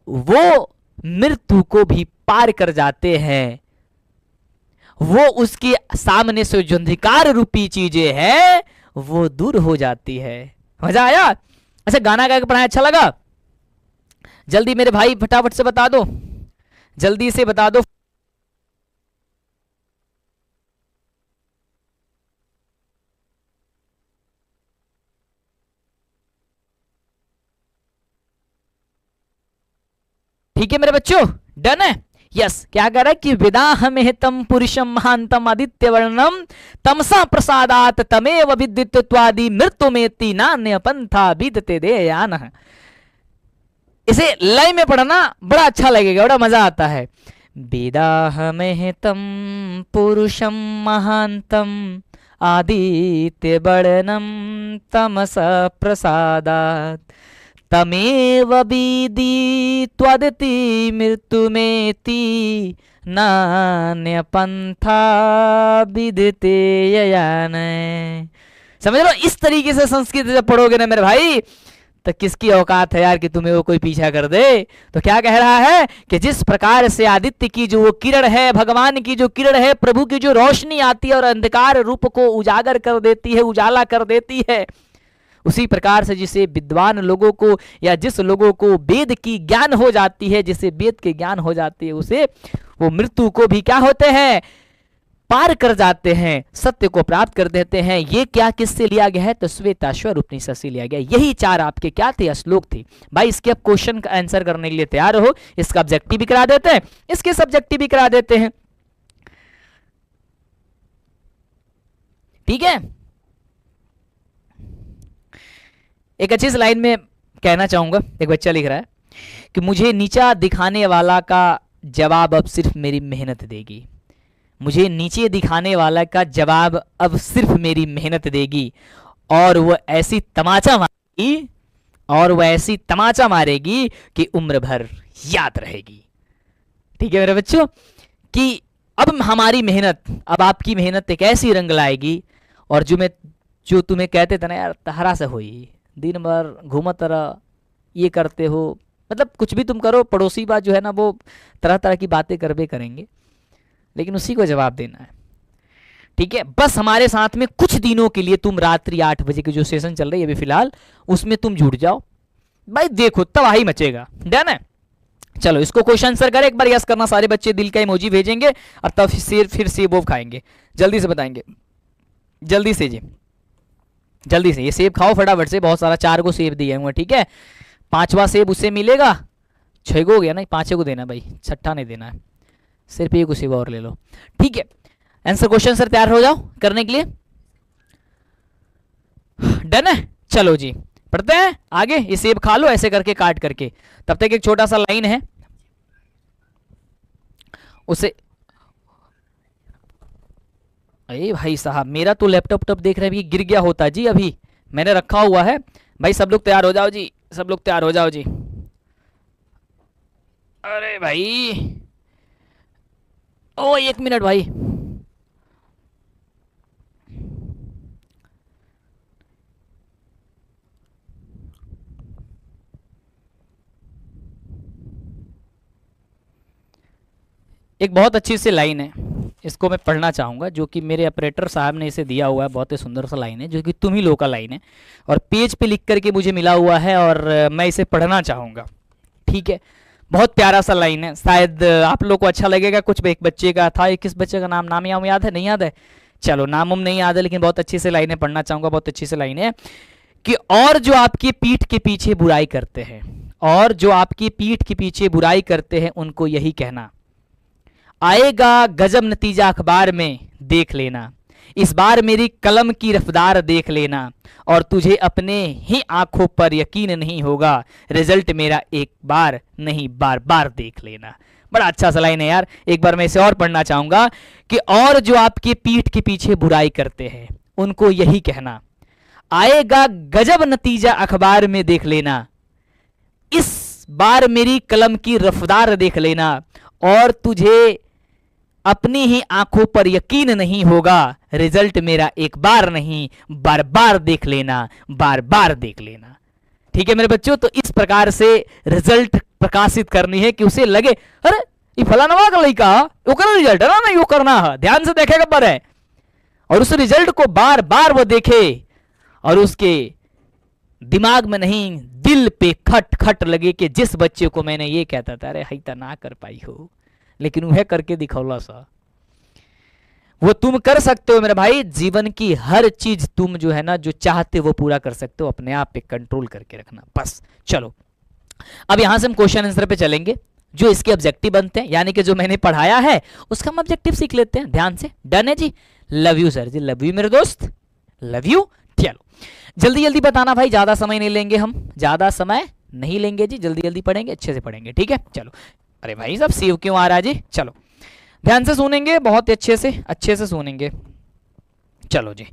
वो मृत्यु को भी पार कर जाते हैं। वो उसके सामने से जो अंधकार रूपी चीजें हैं वो दूर हो जाती है। मजा आया? अच्छा, गाना गा के पढ़ाया, अच्छा लगा? जल्दी मेरे भाई फटाफट से बता दो, जल्दी से बता दो। ठीक है मेरे बच्चों, डन है? यस। क्या कह रहा है कि विदाहमेहतम पुरुषम महांतम आदित्य वर्णम तमसा प्रसादात तमेव विदित्वादि मृत्युमेति नान्य पंथा विदते देयान। इसे लय में पढ़ना बड़ा अच्छा लगेगा, बड़ा मजा आता है। विदाहमेहतम पुरुषम महांतम आदित्य वर्णम तमसा प्रसादात तमेव विदित्वादिति मृत्युमेति नान्य पंथा विदते ययान। समझ लो, इस तरीके से संस्कृत जब पढ़ोगे ना मेरे भाई, तो किसकी औकात है यार कि तुम्हें वो कोई पीछा कर दे। तो क्या कह रहा है कि जिस प्रकार से आदित्य की जो वो किरण है, भगवान की जो किरण है, प्रभु की जो रोशनी आती है और अंधकार रूप को उजागर कर देती है, उजाला कर देती है, उसी प्रकार से जिसे विद्वान लोगों को या जिस लोगों को वेद की ज्ञान हो जाती है, जिसे वेद के ज्ञान हो जाती है, उसे वो मृत्यु को भी क्या होते हैं, पार कर जाते हैं, सत्य को प्राप्त कर देते हैं। ये क्या किससे लिया गया है? तो श्वेताश्वर उपनिषद से लिया गया। यही चार आपके क्या थे? श्लोक थे भाई। इसके अब क्वेश्चन का आंसर करने के लिए तैयार हो। इसका ऑब्जेक्टिव भी करा देते हैं, इसके सब्जेक्टिव भी करा देते हैं। ठीक है, एक अच्छी सी लाइन में कहना चाहूंगा। एक बच्चा लिख रहा है कि मुझे नीचा दिखाने वाला का जवाब अब सिर्फ मेरी मेहनत देगी। मुझे नीचे दिखाने वाला का जवाब अब सिर्फ मेरी मेहनत देगी, और वह ऐसी तमाचा मारेगी, और वह ऐसी तमाचा मारेगी कि उम्र भर याद रहेगी। ठीक है मेरे बच्चों, कि अब हमारी मेहनत, अब आपकी मेहनत एक ऐसी रंग लाएगी, और जो तुम्हें कहते थे ना यार तहरा से हुई, दिन भर घूमत रह, ये करते हो, मतलब कुछ भी तुम करो, पड़ोसी बात जो है ना वो तरह तरह की बातें करबे करेंगे, लेकिन उसी को जवाब देना है। ठीक है, बस हमारे साथ में कुछ दिनों के लिए तुम रात्रि 8 बजे की जो सेशन चल रही है अभी फिलहाल, उसमें तुम जुड़ जाओ भाई, देखो तबाही मचेगा। डन है? चलो इसको क्वेश्चन आंसर करें एक बार, यस करना सारे बच्चे, दिल का इमोजी भेजेंगे और तब फिर सेब वो खाएंगे। जल्दी से बताएंगे, जल्दी से जी, जल्दी से ये सेब खाओ फटाफट से। बहुत सारा 4 को सेब दिए हुए, ठीक है? 5वां सेब उससे मिलेगा, 6 को हो गया ना, 5 को देना भाई, 6ठा नहीं देना है, सिर्फ 1 सेब और ले लो। ठीक है, आंसर क्वेश्चन सर तैयार हो जाओ करने के लिए। डन है? चलो जी पढ़ते हैं आगे। ये सेब खा लो ऐसे करके काट करके। तब तक एक छोटा सा लाइन है उसे। अरे भाई साहब, मेरा तो लैपटॉप टॉप देख रहे हैं गिर गया होता जी, अभी मैंने रखा हुआ है। भाई सब लोग तैयार हो जाओ जी, सब लोग तैयार हो जाओ जी। अरे भाई, ओ 1 मिनट भाई। एक बहुत अच्छी सी लाइन है, इसको मैं पढ़ना चाहूँगा, जो कि मेरे ऑपरेटर साहब ने इसे दिया हुआ है। बहुत ही सुंदर सा लाइन है, जो कि तुम ही लोग का लाइन है, और पेज पे लिख करके मुझे मिला हुआ है, और मैं इसे पढ़ना चाहूँगा। ठीक है, बहुत प्यारा सा लाइन है, शायद आप लोग को अच्छा लगेगा। कुछ एक बच्चे का था, किस बच्चे का नाम याद है? नहीं याद है? चलो नाम नहीं याद है, लेकिन बहुत अच्छी से लाइनें पढ़ना चाहूँगा। बहुत अच्छी से लाइन है कि और जो आपकी पीठ के पीछे बुराई करते हैं, और जो आपकी पीठ के पीछे बुराई करते हैं, उनको यही कहना, आएगा गजब नतीजा अखबार में देख लेना। इस बार मेरी कलम की रफ्तार देख लेना और तुझे अपने ही आंखों पर यकीन नहीं होगा, रिजल्ट मेरा एक बार नहीं बार बार देख लेना। बड़ा अच्छा सा लाइन है यार, एक बार मैं इसे और पढ़ना चाहूंगा कि और जो आपके पीठ के पीछे बुराई करते हैं उनको यही कहना, आएगा गजब नतीजा अखबार में देख लेना, इस बार मेरी कलम की रफ्तार देख लेना और तुझे अपनी ही आंखों पर यकीन नहीं होगा, रिजल्ट मेरा एक बार नहीं बार बार देख लेना, बार बार देख लेना। ठीक है मेरे बच्चों, तो इस प्रकार से रिजल्ट प्रकाशित करनी है कि उसे लगे अरे ये फलाना का लड़का वो कर रिजल्ट है ना, यो करना है, ध्यान से देखेगा पर है, और उस रिजल्ट को बार बार वो देखे और उसके दिमाग में नहीं दिल पे खट खट लगे कि जिस बच्चे को मैंने ये कहता था अरे हईता ना कर पाई हो, लेकिन वह करके दिखौला सा। वो तुम कर सकते हो मेरे भाई, जीवन की हर चीज तुम जो है ना जो चाहते वो पूरा कर सकते हो, अपने आप पे कंट्रोल करके रखना बस। चलो अब यहां से हम क्वेश्चन आंसर पे चलेंगे, जो इसके ऑब्जेक्टिव बनते हैं, यानी कि जो मैंने पढ़ाया है उसका हम ऑब्जेक्टिव सीख लेते हैं ध्यान से। डन है जी, लव यू सर जी, लव यू मेरे दोस्त, लव यू। चलो जल्दी जल्दी बताना भाई, ज्यादा समय नहीं लेंगे, हम ज्यादा समय नहीं लेंगे जी, जल्दी जल्दी पढ़ेंगे, अच्छे से पढ़ेंगे, ठीक है। चलो अरे भाई सब सेव क्यों आ रहा है जी, चलो ध्यान से सुनेंगे, बहुत अच्छे से सुनेंगे। चलो जी,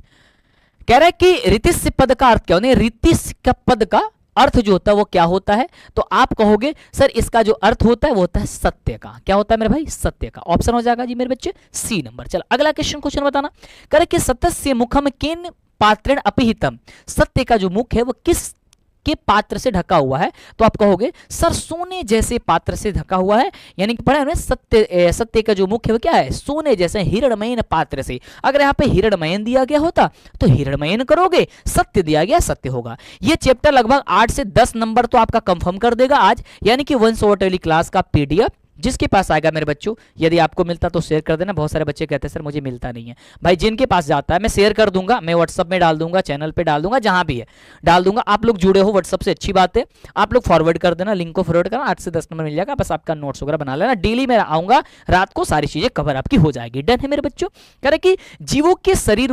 कह रहा है कि रीतिश पद का अर्थ क्या होता है, रीतिश का पद का अर्थ जो होता है वो क्या होता है, तो आप कहोगे सर इसका जो अर्थ होता है वो होता है सत्य का। क्या होता है मेरे भाई, सत्य का। ऑप्शन हो जाएगा जी मेरे बच्चे सी नंबर। चलो अगला क्वेश्चन बताना, कह रहे कि सत्यस्य मुखम केन पात्रेण अपिहितम, सत्य का जो मुख है वो किस के पात्र से ढका हुआ है, तो आप कहोगे सर सोने जैसे पात्र से ढका हुआ है, यानी कि पढ़ा है सत्य का जो मुख है वो क्या है, सोने जैसे हिरणमयन पात्र से। अगर यहाँ पे हिरणमयन दिया गया होता तो हिरणमयन करोगे, सत्य दिया गया सत्य होगा। ये चैप्टर लगभग 8 से 10 नंबर तो आपका कंफर्म कर देगा आज, यानी कि 1 शॉर्ट वाली क्लास का पीडीएफ जिसके पास आएगा मेरे बच्चों, यदि आपको मिलता तो शेयर कर देना। बहुत सारे बच्चे कहते हैं सर मुझे मिलता नहीं है, भाई जिनके पास जाता है मैं शेयर कर दूंगा, मैं व्हाट्सअप में डाल दूंगा, चैनल पे डाल दूंगा, जहां भी है डाल दूंगा। आप लोग जुड़े हो व्हाट्सअप से, अच्छी बात है, आप लोग फॉरवर्ड कर देना, लिंक को फॉरवर्ड करना, 8 से 10 नंबर मिल जाएगा, बस आपका नोट्स वगैरह बना लेना। डेली मैं आऊंगा, रात को सारी चीजें कवर आपकी हो जाएगी। डन है मेरे बच्चों। कह रहे कि जीवों के शरीर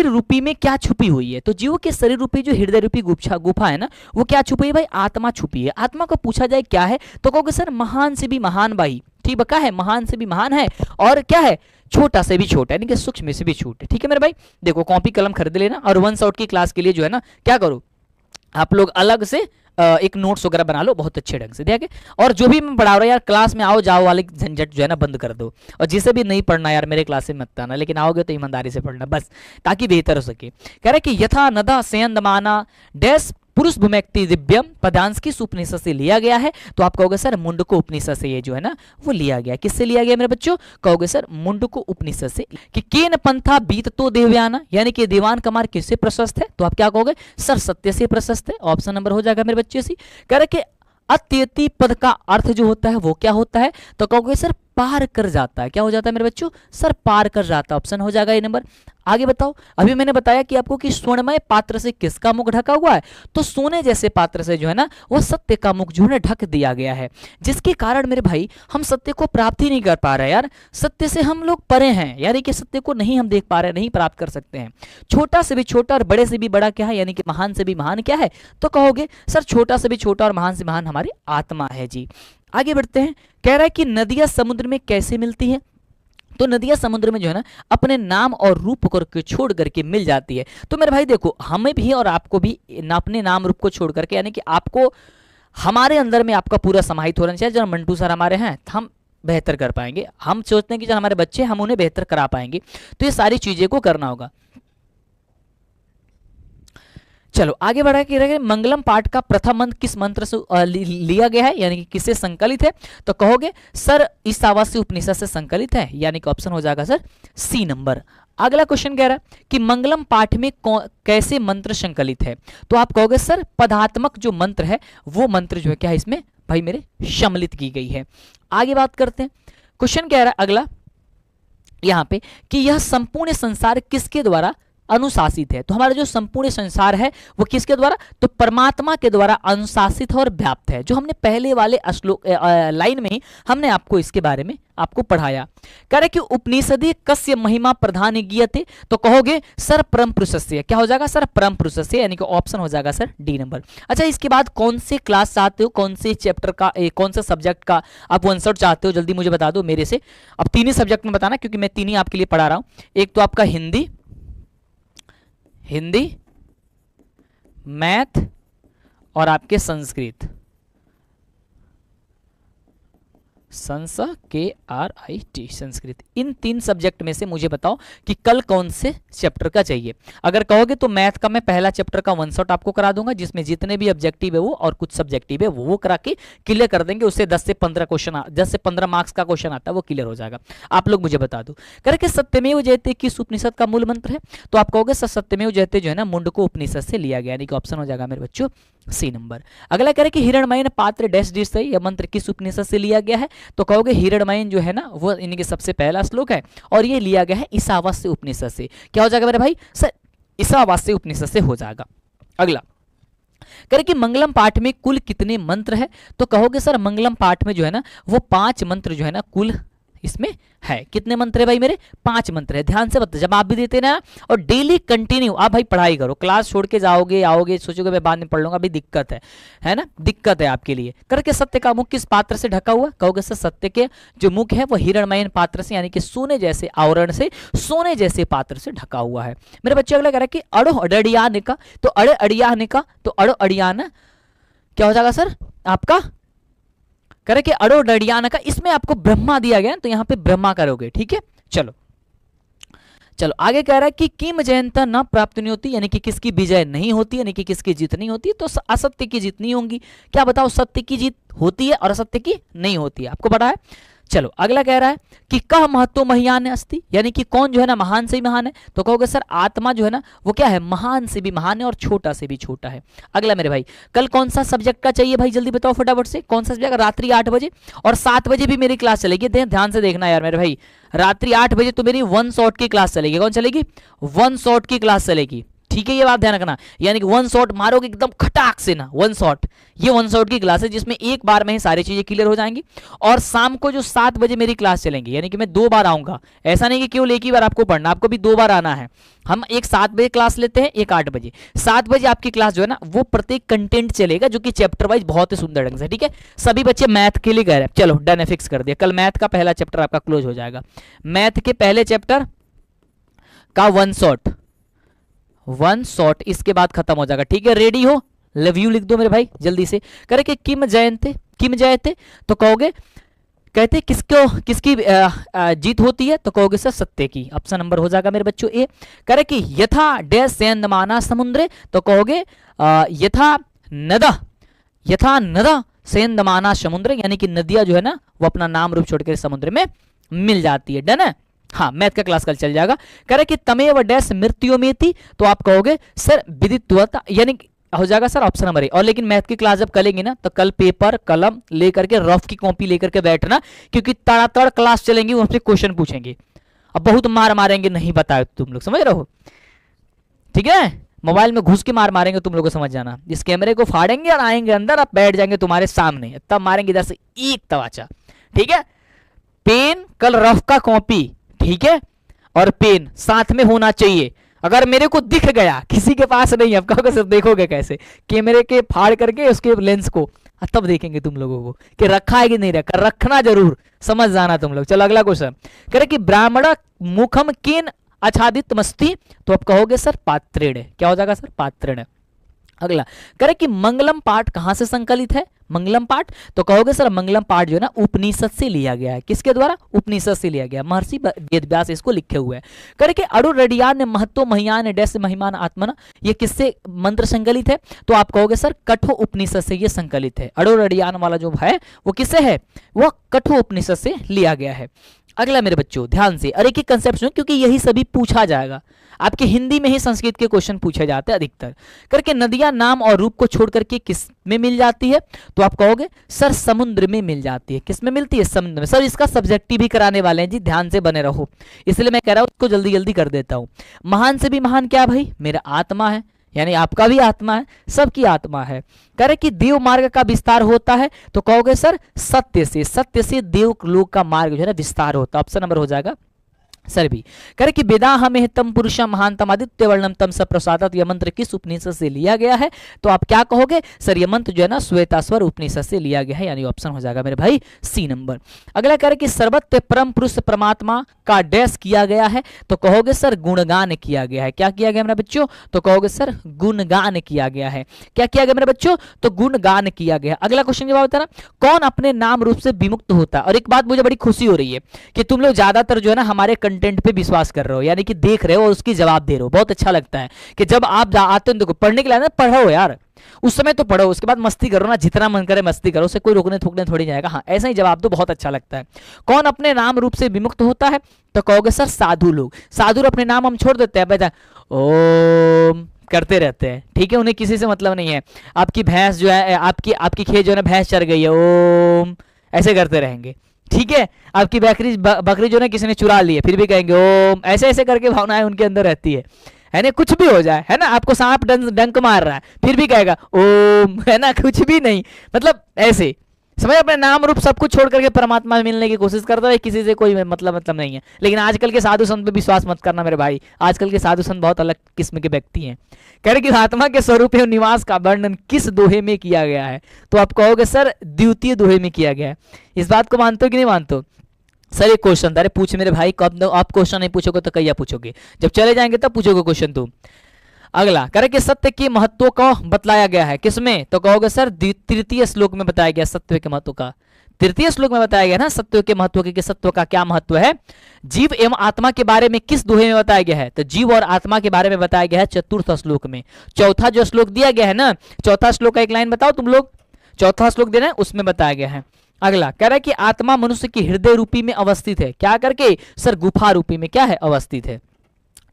रूपी में क्या छुपी हुई है, तो जीवों के शरीर रूपी जो हृदय रूपी गुफा है ना, वो क्या छुपी है भाई, आत्मा छुपी है। आत्मा को पूछा जाए क्या है, तो कहोगे सर महान से भी महान भाई, ठीक बका है, महान से भी महान है, और क्या है छोटा से भी छोटा, यानी कि सूक्ष्म से भी छोटे। ठीक है मेरे भाई, देखो कॉपी कलम खरीद लेना, और 1 शॉट की क्लास के लिए जो है ना क्या करो, आप लोग अलग से एक नोट्स वगैरह बना लो बहुत अच्छे ढंग से, ठीक है। और जो भी मैं पढ़ा रहा हूँ यार, क्लास में आओ जाओ वाले झंझट जो है ना बंद कर दो, और जिसे भी नहीं पढ़ना यार मेरे क्लास में मत आना, लेकिन आओगे तो ईमानदारी से पढ़ना बस, ताकि बेहतर हो सके। कह रहे कि यथा नदा सेयंदमाना डैश पुरुष भूमेक्ति दिव्यम पदांश की उपनिषद से लिया गया है, तो आप कहोगे सर मुंडको उपनिषद से ये जो है ना वो लिया गया। किससे लिया गया मेरे बच्चों, कहोगे सर मुंडको उपनिषद से। कि केन पंथा बीत तो देवयाना, यानी कि दीवान का मार्ग किससे प्रशस्त है, तो आप क्या कहोगे सर सत्य से प्रशस्त है। ऑप्शन नंबर हो जाएगा मेरे बच्चे सी। कह रहे कि अत्यति पद का अर्थ जो होता है वो क्या होता है, तो कहोगे सर पार कर जाता है। क्या हो जाता है मेरे बच्चों, सर पार कर जाता है। ऑप्शन हो जाएगा ये नंबर। आगे बताओ, अभी मैंने बताया कि आपको कि स्वर्णमय पात्र से किसका मुख ढका हुआ है, तो सोने जैसे पात्र से जो है ना वो सत्य का मुख जो है ढक दिया गया है, जिसके कारण मेरे भाई हम सत्य को प्राप्त ही नहीं कर पा रहे यार, सत्य से हम लोग परे हैं, यानी कि सत्य को नहीं हम देख पा रहे, नहीं प्राप्त कर सकते हैं। छोटा से भी छोटा और बड़े से भी बड़ा क्या है, यानी कि महान से भी महान क्या है, तो कहोगे सर छोटा से भी छोटा और महान से महान हमारी आत्मा है जी। आगे बढ़ते हैं, कह रहा है कि नदियां समुद्र में कैसे मिलती है, तो नदियां समुद्र में जो है ना अपने नाम और रूप को छोड़ करके मिल जाती है। तो मेरे भाई देखो, हमें भी और आपको भी अपने नाम रूप को छोड़ करके, यानी कि आपको हमारे अंदर में आपका पूरा समाहित होना चाहिए। जब मंटू सर हमारे हैं हम बेहतर कर पाएंगे, हम सोचते हैं कि जब हमारे बच्चे हम उन्हें बेहतर करा पाएंगे, तो ये सारी चीजें को करना होगा। चलो आगे बढ़ा कि मंगलम पाठ का प्रथम मंत्र किस मंत्र से लिया गया है, यानी कि किससे संकलित है, तो कहोगे सर ईशावास्य उपनिषद से संकलित है, यानी कि ऑप्शन हो जाएगा सर सी नंबर। अगला क्वेश्चन कह रहा है कि मंगलम पाठ में कैसे मंत्र संकलित है, तो आप कहोगे सर पदात्मक जो मंत्र है वो मंत्र जो है क्या है इसमें भाई मेरे सम्मिलित की गई है। आगे बात करते हैं, क्वेश्चन कह रहा है अगला यहां पे कि यह संपूर्ण संसार किसके द्वारा अनुशासित है, तो हमारा जो संपूर्ण संसार है वो किसके द्वारा, तो परमात्मा के द्वारा अनुशासित है और व्याप्त है, जो हमने पहले वाले श्लोक लाइन में ही हमने आपको इसके बारे में आपको पढ़ाया। कह रहे कि उपनिषदे कस्य महिमा प्रधान गीयते, तो कहोगे सर परम पुरुषस्य। क्या हो जाएगा सर? परम पुरुषस्य, यानी कि ऑप्शन हो जाएगा सर डी नंबर। अच्छा, इसके बाद कौन से क्लास चाहते हो, कौन से चैप्टर का, कौन से सब्जेक्ट का आप वन शॉट चाहते हो, जल्दी मुझे बता दो मेरे से। अब तीन ही सब्जेक्ट में बताना, क्योंकि मैं तीन ही आपके लिए पढ़ा रहा हूं। एक तो आपका हिंदी, मैथ और आपके संस्कृत, KRIT, संस्कृत। इन तीन सब्जेक्ट में से मुझे बताओ कि कल कौन से चैप्टर का चाहिए। अगर कहोगे तो मैथ का मैं पहला चैप्टर का वन शॉट आपको करा दूंगा, जिसमें जितने भी ऑब्जेक्टिव है वो और कुछ सब्जेक्टिव है वो करा के क्लियर कर देंगे। उससे 10 से 15 क्वेश्चन, 10 से 15 मार्क्स का क्वेश्चन आता है, वो क्लियर हो जाएगा। आप लोग मुझे बता दो, करके सत्यमेव जयते किस उपनिषद का मूल मंत्र है, तो आप कहोगे सत्यमेव जयते जो है ना मुंडको उपनिषद से लिया गया, यानी कि ऑप्शन हो जाएगा मेरे बच्चों सी नंबर। अगला कह रहे कि हिरण्मयन पात्र डैश डिश से, यह मंत्र किस उपनिषद से लिया गया है, तो कहोगे हिरण्मयन जो है ना वो इनके सबसे पहला श्लोक है और ये लिया गया है ईशावास्य उपनिषद से। क्या हो जाएगा मेरे भाई? सर ईशावास्य उपनिषद से हो जाएगा। अगला कह रहे कि मंगलम पाठ में कुल कितने मंत्र है, तो कहोगे सर मंगलम पाठ में जो है ना वो 5 मंत्र जो है ना कुल इसमें है। कितने मंत्र है भाई मेरे? 5 मंत्र है। ध्यान से बता, जब आप भी देते ना और डेली कंटिन्यू आप भाई पढ़ाई करो, क्लास छोड़ के जाओगे आओगे सोचोगे मैं बाद में पढ़ लूंगा, अभी दिक्कत है ना, दिक्कत है आपके लिए। करके सत्य का मुख किस पात्र से ढका हुआ, कहोगे सर सत्य के जो मुख है वो हिरण्मयन पात्र से, यानी कि सोने जैसे आवरण से, सोने जैसे पात्र से ढका हुआ है। मेरे बच्चे अगला कह रहा है कि अड़ो अड़ियान का, तो अड़े अड़ियान का, तो अड़ो अड़ियान क्या हो जाएगा सर आपका? करे कि अड़ो डडियाना का, इसमें आपको ब्रह्मा दिया गया तो यहां पे ब्रह्मा करोगे, ठीक है। चलो आगे कह रहा है कि किम जयंता न प्राप्त नहीं होती, यानी कि किसकी विजय नहीं होती, यानी कि किसकी जीत नहीं होती, तो असत्य की जीत नहीं होंगी। क्या बताओ? सत्य की जीत होती है और असत्य की नहीं होती है, आपको पता है। चलो अगला कह रहा है कि कह महत्व महियान अस्ति, यानी कि कौन जो है ना महान से भी महान है, तो कहोगे सर आत्मा जो है ना वो क्या है? महान से भी महान है और छोटा से भी छोटा है। अगला मेरे भाई कल कौन सा सब्जेक्ट का चाहिए भाई, जल्दी बताओ फटाफट से, कौन सा सब्जेक्ट? रात्रि 8 बजे और 7 बजे भी मेरी क्लास चलेगी। ध्यान से देखना यार मेरे भाई, रात्रि 8 बजे तो मेरी वन शॉट की क्लास चलेगी। कौन चलेगी? वन शॉट की क्लास चलेगी, ठीक है, ये बात ध्यान रखना। यानी कि वन शॉट मारोगे एकदम खटाक से ना, वन शॉट, ये वन शॉट की क्लास है जिसमें एक बार में ही सारी चीजें क्लियर हो जाएंगी। और शाम को जो 7 बजे मेरी क्लास चलेंगी, यानी कि मैं 2 बार आऊंगा, ऐसा नहीं कि केवल एक ही बार आपको पढ़ना, आपको भी 2 बार आना है। हम एक 7 बजे क्लास लेते हैं, एक 8 बजे। 7 बजे आपकी क्लास जो है ना वो प्रत्येक कंटेंट चलेगा, जो कि चैप्टर वाइज बहुत ही सुंदर ढंग से, ठीक है। सभी बच्चे मैथ के लिए कह रहे हैं, चलो डन है, फिक्स कर दिया। कल मैथ का पहला चैप्टर आपका क्लोज हो जाएगा। मैथ के पहले चैप्टर का वन शॉट इसके बाद खत्म हो जाएगा, ठीक है। रेडी हो? लव यू लिख दो मेरे भाई जल्दी से। करे कि किम जयते, तो कहोगे कहते किसकी जीत होती है, तो कहोगे सर सत्य की। ऑप्शन नंबर हो जाएगा मेरे बच्चों ए। करे कि यथा डैश सेंदमाना समुद्रे, तो कहोगे यथा नदा सेंदमाना समुद्र, यानी कि नदियां जो है ना वो अपना नाम रूप छोड़कर समुद्र में मिल जाती है। डन है? हाँ, मैथ का क्लास कल चल जाएगा। कह रहे कि तमेव डैश मृत्यु में थी, तो आप कहोगे सर विदित्वता, यानी हो जाएगा सर ऑप्शन नंबर ए। और लेकिन मैथ की क्लास जब करेंगे ना तो कल पेपर कलम लेकर के, रफ की कॉपी लेकर के बैठना, क्योंकि तड़ातड़ क्लास चलेंगी, वहां से क्वेश्चन पूछेंगे। अब बहुत मार मारेंगे, नहीं बताए तुम लोग, समझ रहे हो, ठीक है। मोबाइल में घुस के मार मारेंगे, तुम लोग को समझ जाना। इस कैमरे को फाड़ेंगे और आएंगे अंदर, आप बैठ जाएंगे तुम्हारे सामने, तब मारेंगे इधर से एक तवाचा, ठीक है। पेन कल रफ का कॉपी, ठीक है, और पेन साथ में होना चाहिए। अगर मेरे को दिख गया, किसी के पास नहीं है, आपका सिर्फ देखोगे कैसे, कैमरे के फाड़ करके उसके लेंस को, तब देखेंगे तुम लोगों को कि रखा है कि नहीं रखा, रखना जरूर, समझ जाना तुम लोग। चलो अगला क्वेश्चन करे कि ब्राह्मण मुखम किन आच्छादित मस्ती, तो आप कहोगे सर पात्रेण। क्या हो जाएगा सर? पात्रेण। अगला करे कि मंगलम पाठ कहां से संकलित है, मंगलम पाठ, तो कहोगे सर मंगलम पाठ जो है ना उपनिषद से लिया गया है। किसके द्वारा? उपनिषद से लिया गया, महर्षि वेदव्यास इसको लिखे हुए हैं। करे कि अड़ु रडियान महत्व महियान डैश महिमान आत्मना, ये किससे मंत्र संकलित है, तो आप कहोगे सर कठो उपनिषद से ये संकलित है। अड़ु रडियान वाला जो है वो किससे है? वो कठो उपनिषद से लिया गया है। अगला मेरे बच्चों ध्यान से, और एक एक कंसेप्ट सुनो, क्योंकि यही सभी पूछा जाएगा आपके हिंदी में ही, संस्कृत के क्वेश्चन पूछे जाते हैं अधिकतर। करके नदियां नाम और रूप को छोड़ करके किस में मिल जाती है, तो आप कहोगे सर समुद्र में मिल जाती है। किस में मिलती है? समुद्र में। सर इसका सब्जेक्टिव भी कराने वाले हैं जी, ध्यान से बने रहो, इसलिए मैं कह रहा हूं उसको जल्दी जल्दी कर देता हूं। महान से भी महान क्या भाई? मेरा आत्मा है, यानी आपका भी आत्मा है, सबकी आत्मा है। कह रहे कि देव मार्ग का विस्तार होता है, तो कहोगे सर सत्य से देव लोक का मार्ग जो है ना विस्तार होता है। ऑप्शन नंबर हो जाएगा सर भी। कह रहे कि वेदाहमेह तम पुरुषम महानतम आदित्य वर्णम तम स प्रसादत, यह मंत्र किस उपनिषद से लिया गया है? तो आप क्या कहोगे सर, यह मंत्र जो है ना श्वेताश्वर उपनिषद से लिया गया है, यानी ऑप्शन हो जाएगा मेरे भाई सी नंबर। अगला कह रहे कि सर्वत्र परम पुरुष परमात्मा का डैश किया गया है, तो कहोगे सर गुणगान किया गया है। क्या किया गया मेरे बच्चों? तो कहोगे सर गुणगान किया गया है। क्या किया गया मेरे बच्चों? तो गुणगान किया गया। अगला क्वेश्चन जवाब बताना, कौन अपने नाम रूप से विमुक्त होता है? और एक बात मुझे बड़ी खुशी हो रही है कि तुम लोग ज्यादातर जो है ना हमारे कंटेंट पे विश्वास कर रहे हो, यानी कि देख रहे हो और उसकी जवाब दे रहे हो। बहुत अच्छा लगता है कि जब आप आते हो, देखो पढ़ने के लिए ना, पढ़ो यार, उस समय तो पढ़ो, उसके बाद मस्ती करो ना, जितना मन करे मस्ती करो, उसे कोई रोकने थोकने थोड़ी जाएगा। हाँ, ऐसा ही जवाब दो, बहुत अच्छा लगता है। कौन अपने नाम रूप से विमुक्त होता है? तो कहोगे सर साधु लोग। साधु अपने नाम हम छोड़ देते हैं, बेटा ओम करते रहते हैं, ठीक है, उन्हें किसी से मतलब नहीं है। आपकी भैंस जो है, आपकी खेत जो है ना भैंस चर गई है, ओम ऐसे करते रहेंगे, ठीक है। आपकी बकरी जो ना किसी ने चुरा ली है, फिर भी कहेंगे ओम, ऐसे ऐसे करके भावनाएं उनके अंदर रहती है ना। कुछ भी हो जाए, है ना, आपको सांप डंक मार रहा है, फिर भी कहेगा ओम, है ना, कुछ भी नहीं, मतलब ऐसे समझ। अपने नाम रूप सब कुछ छोड़ करके परमात्मा में मिलने की कोशिश करता है, किसी से कोई मतलब नहीं है। लेकिन आजकल के साधु संत पे विश्वास मत करना मेरे भाई, आजकल के साधु संत बहुत अलग किस्म के व्यक्ति हैं। कह रहे कि आत्मा के स्वरूप एवं निवास का वर्णन किस दोहे में किया गया है? तो आप कहोगे सर द्वितीय दोहे में किया गया है। इस बात को मानते हो कि नहीं मानते हो? सर एक क्वेश्चन, अरे पूछ मेरे भाई, कब आप क्वेश्चन नहीं पूछोगे तो क्या पूछोगे? जब चले जाएंगे तब पूछोगे क्वेश्चन तुम। अगला कह रहे कि सत्य के महत्व को बतलाया गया है किसमें? तो कहोगे सर तृतीय श्लोक में बताया गया सत्य के महत्व का। तृतीय श्लोक में बताया गया ना सत्य के महत्व के, कि सत्य का क्या महत्व है। जीव एवं आत्मा के बारे में किस दोहे में बताया गया है? तो जीव और आत्मा के बारे में बताया गया है चतुर्थ श्लोक में। चौथा जो श्लोक दिया गया है ना, चौथा श्लोक का एक लाइन बताओ तुम लोग, चौथा श्लोक देना है, उसमें बताया गया है। अगला कह रहा है कि आत्मा मनुष्य की हृदय रूपी में अवस्थित है, क्या करके सर? गुफा रूपी में क्या है? अवस्थित है,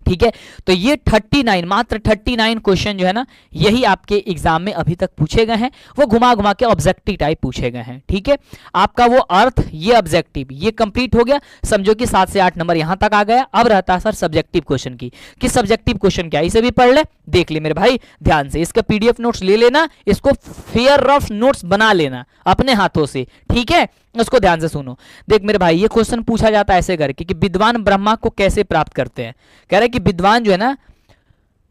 ठीक है। तो ये 39 मात्र 39 क्वेश्चन जो है ना, यही आपके एग्जाम में अभी तक पूछे गए हैं। वो घुमा घुमा के ऑब्जेक्टिव टाइप पूछे गए हैं, ठीक है। आपका वो अर्थ, ये ऑब्जेक्टिव, ये कंप्लीट हो गया। समझो कि 7 से 8 नंबर यहां तक आ गया। अब रहता है सर सब्जेक्टिव क्वेश्चन की, कि सब्जेक्टिव क्वेश्चन क्या है, इसे भी पढ़ ले, देख ले मेरे भाई ध्यान से। इसका पीडीएफ नोट्स ले लेना, इसको फेयर रफ नोट्स बना लेना अपने हाथों से, ठीक है। उसको ध्यान से सुनो। देख मेरे भाई, ये क्वेश्चन पूछा जाता है ऐसे करके कि विद्वान ब्रह्मा को कैसे प्राप्त करते हैं। कह रहे कि विद्वान जो है ना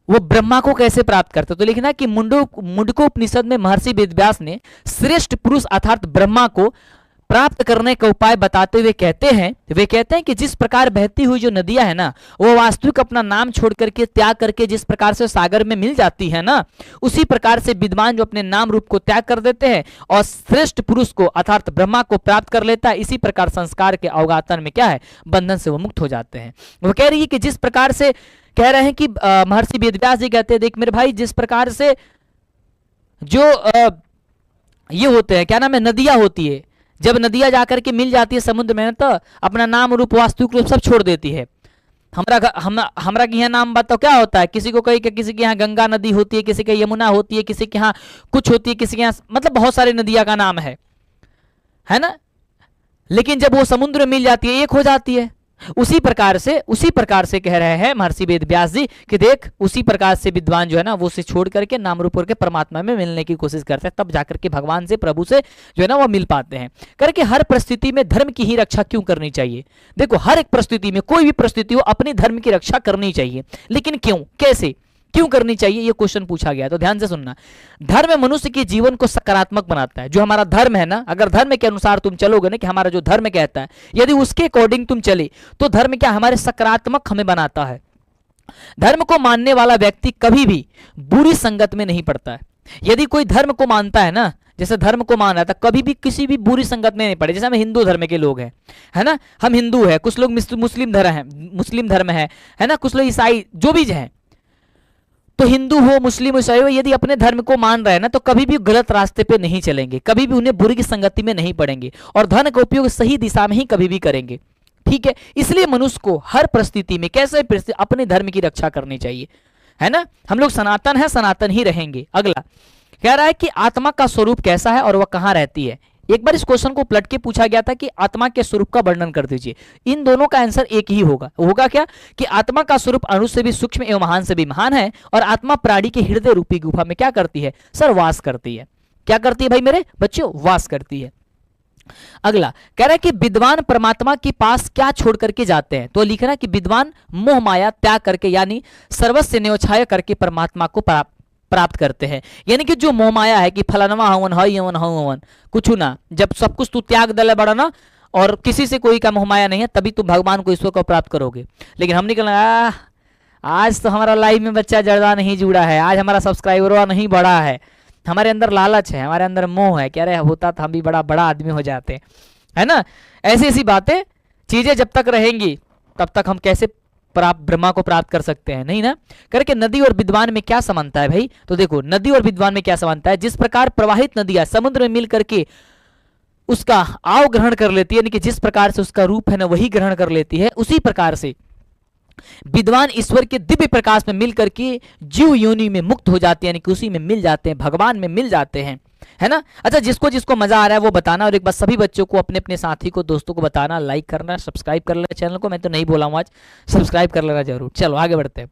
वो ब्रह्मा को कैसे प्राप्त करते हैं। तो लिखना कि मुंडको उपनिषद में महर्षि वेदव्यास ने श्रेष्ठ पुरुष अर्थात ब्रह्मा को प्राप्त करने का उपाय बताते हुए कहते हैं कि जिस प्रकार बहती हुई जो नदियां है ना, वो वास्तविक अपना नाम छोड़ करके त्याग करके जिस प्रकार से सागर में मिल जाती है ना, उसी प्रकार से विद्वान जो अपने नाम रूप को त्याग कर देते हैं और श्रेष्ठ पुरुष को अर्थात ब्रह्मा को प्राप्त कर लेता है, इसी प्रकार संस्कार के अवगातन में क्या है, बंधन से वो मुक्त हो जाते हैं। वो कह रही है कि जिस प्रकार से कह रहे हैं कि महर्षि वेदव्यास जी कहते हैं, देख मेरे भाई, जिस प्रकार से जो ये होते हैं, क्या नाम है, नदियां होती है, जब नदियां जाकर के मिल जाती है समुद्र में, तो अपना नाम रूप वास्तविक रूप सब छोड़ देती है। हमरा के यहाँ नाम बताओ क्या होता है? किसी को किसी के यहाँ गंगा नदी होती है, किसी के यमुना होती है, किसी के यहाँ कुछ होती है, किसी के यहाँ मतलब बहुत सारी नदियां का नाम है ना। लेकिन जब वो समुद्र में मिल जाती है, एक हो जाती है। उसी प्रकार से कह रहे हैं महर्षि वेदव्यास जी कि देख उसी प्रकार से विद्वान जो है ना वो उसे छोड़ करके नाम रूप करके परमात्मा में मिलने की कोशिश करते हैं, तब जाकर के भगवान से, प्रभु से जो है ना वो मिल पाते हैं। करके हर परिस्थिति में धर्म की ही रक्षा क्यों करनी चाहिए? देखो हर एक परिस्थिति में, कोई भी परिस्थिति हो, अपनी धर्म की रक्षा करनी चाहिए। लेकिन क्यों, कैसे, क्यों करनी चाहिए, ये क्वेश्चन पूछा गया। तो ध्यान से सुनना। धर्म मनुष्य के जीवन को सकारात्मक बनाता है। जो हमारा धर्म है ना, अगर धर्म के अनुसार तुम चलोगे ना, कि हमारा जो धर्म कहता है, यदि उसके अकॉर्डिंग तुम चले तो धर्म क्या हमारे सकारात्मक हमें बनाता है। धर्म को मानने वाला व्यक्ति कभी भी बुरी संगत में नहीं पड़ता है। यदि कोई धर्म को मानता है ना, जैसे धर्म को मान रहा था, कभी भी किसी भी बुरी संगत में नहीं पड़े। जैसे हम हिंदू धर्म के लोग हैं, है ना, हम हिंदू है, कुछ लोग मुस्लिम धर्म है ना, कुछ लोग ईसाई, जो भी है, तो हिंदू हो, मुस्लिम, ईसाई हो, यदि अपने धर्म को मान रहे हैं ना, तो कभी भी गलत रास्ते पे नहीं चलेंगे, कभी भी उन्हें बुरी की संगति में नहीं पड़ेंगे और धन का उपयोग सही दिशा में ही कभी भी करेंगे, ठीक है। इसलिए मनुष्य को हर परिस्थिति में कैसे अपने धर्म की रक्षा करनी चाहिए, है ना। हम लोग सनातन है, सनातन ही रहेंगे। अगला कह रहा है कि आत्मा का स्वरूप कैसा है और वह कहाँ रहती है। एक बार इस क्वेश्चन को पलट के पूछा गया था कि आत्मा के स्वरूप का वर्णन कर दीजिए। इन दोनों का आंसर एक ही होगा। होगा क्या कि आत्मा का स्वरूप अणु से भी सूक्ष्म एवं महान से भी महान है, और आत्मा प्राणी के हृदय रूपी गुफा में क्या करती है सर? वास करती है। क्या करती है भाई मेरे बच्चों? वास करती है। अगला कह रहा है कि विद्वान परमात्मा के पास क्या छोड़ करके जाते हैं? तो लिख रहा है कि विद्वान मोह माया त्याग करके यानी सर्वस्व न्योछाय करके परमात्मा को प्राप्त करते हैं। यानी कि जो मोह माया है कि फलानवा हवन हवन हवन कुछ ना, जब सब कुछ तू त्याग दले बड़ा ना और किसी से कोई का मोह माया नहीं है, तभी तुम भगवान को ईश्वर को प्राप्त करोगे। लेकिन हमने कहा आज तो हमारा लाइव में बच्चा जर्दा नहीं जुड़ा है, आज हमारा सब्सक्राइबर नहीं बढ़ा है, हमारे अंदर लालच है, हमारे अंदर मोह है, कह रहे होता तो हम भी बड़ा बड़ा आदमी हो जाते, है ना। ऐसी ऐसी बातें चीजें जब तक रहेंगी तब तक हम कैसे ब्रह्मा को प्राप्त कर सकते हैं? नहीं ना। करके नदी और विद्वान में क्या समानता है भाई? तो देखो नदी और विद्वान में क्या समानता है। जिस प्रकार प्रवाहित नदियां समुद्र में मिल करके उसका आव ग्रहण कर लेती है, यानी कि जिस प्रकार से उसका रूप है ना वही ग्रहण कर लेती है, उसी प्रकार से विद्वान ईश्वर के दिव्य प्रकाश में मिल करके जीव योनि में मुक्त हो जाते हैं, यानी कि उसी में मिल जाते हैं, भगवान में मिल जाते हैं, है ना। अच्छा, जिसको जिसको मजा आ रहा है वो बताना, और एक बार सभी बच्चों को अपने अपने साथी को दोस्तों को बताना, लाइक करना, सब्सक्राइब कर लेना चैनल को। मैं तो नहीं बोला हूं आज, सब्सक्राइब कर लेना जरूर। चलो आगे बढ़ते हैं।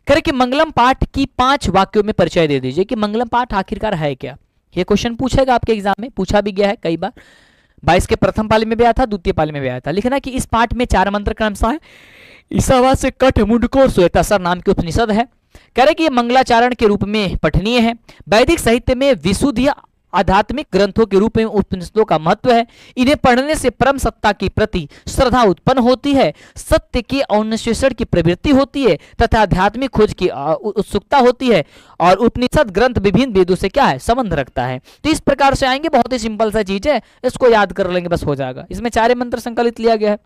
करें कि मंगलम पाठ की 5 वाक्यों में परिचय दे दीजिए कि मंगलम पाठ आखिरकार है क्या। ये क्वेश्चन पूछेगा आपके एग्जाम में, पूछा भी गया है कई बार। 22 के प्रथम पाली में भी आया था, द्वितीय पाली में भी आया था। लिखना कि इस पाठ में 4 मंत्र क्रमशः है ईशावास से कठ मुंडको और श्वेतासर नाम के उपनिषद है। कह रहे कि ये मंगलाचरण के रूप में पठनीय है। वैदिक साहित्य में विशुद्ध आध्यात्मिक ग्रंथों के रूप में उपनिषदों का महत्व है। इन्हें पढ़ने से परम सत्ता की प्रति श्रद्धा उत्पन्न होती है, सत्य के अन्वेषण की प्रवृत्ति होती है तथा आध्यात्मिक खोज की उत्सुकता होती है, और उपनिषद ग्रंथ विभिन्न वेदों से क्या है संबंध रखता है। तो इस प्रकार से आएंगे, बहुत ही सिंपल सा चीज है, इसको याद कर लेंगे बस हो जाएगा। इसमें 4 मंत्र संकलित लिया गया है।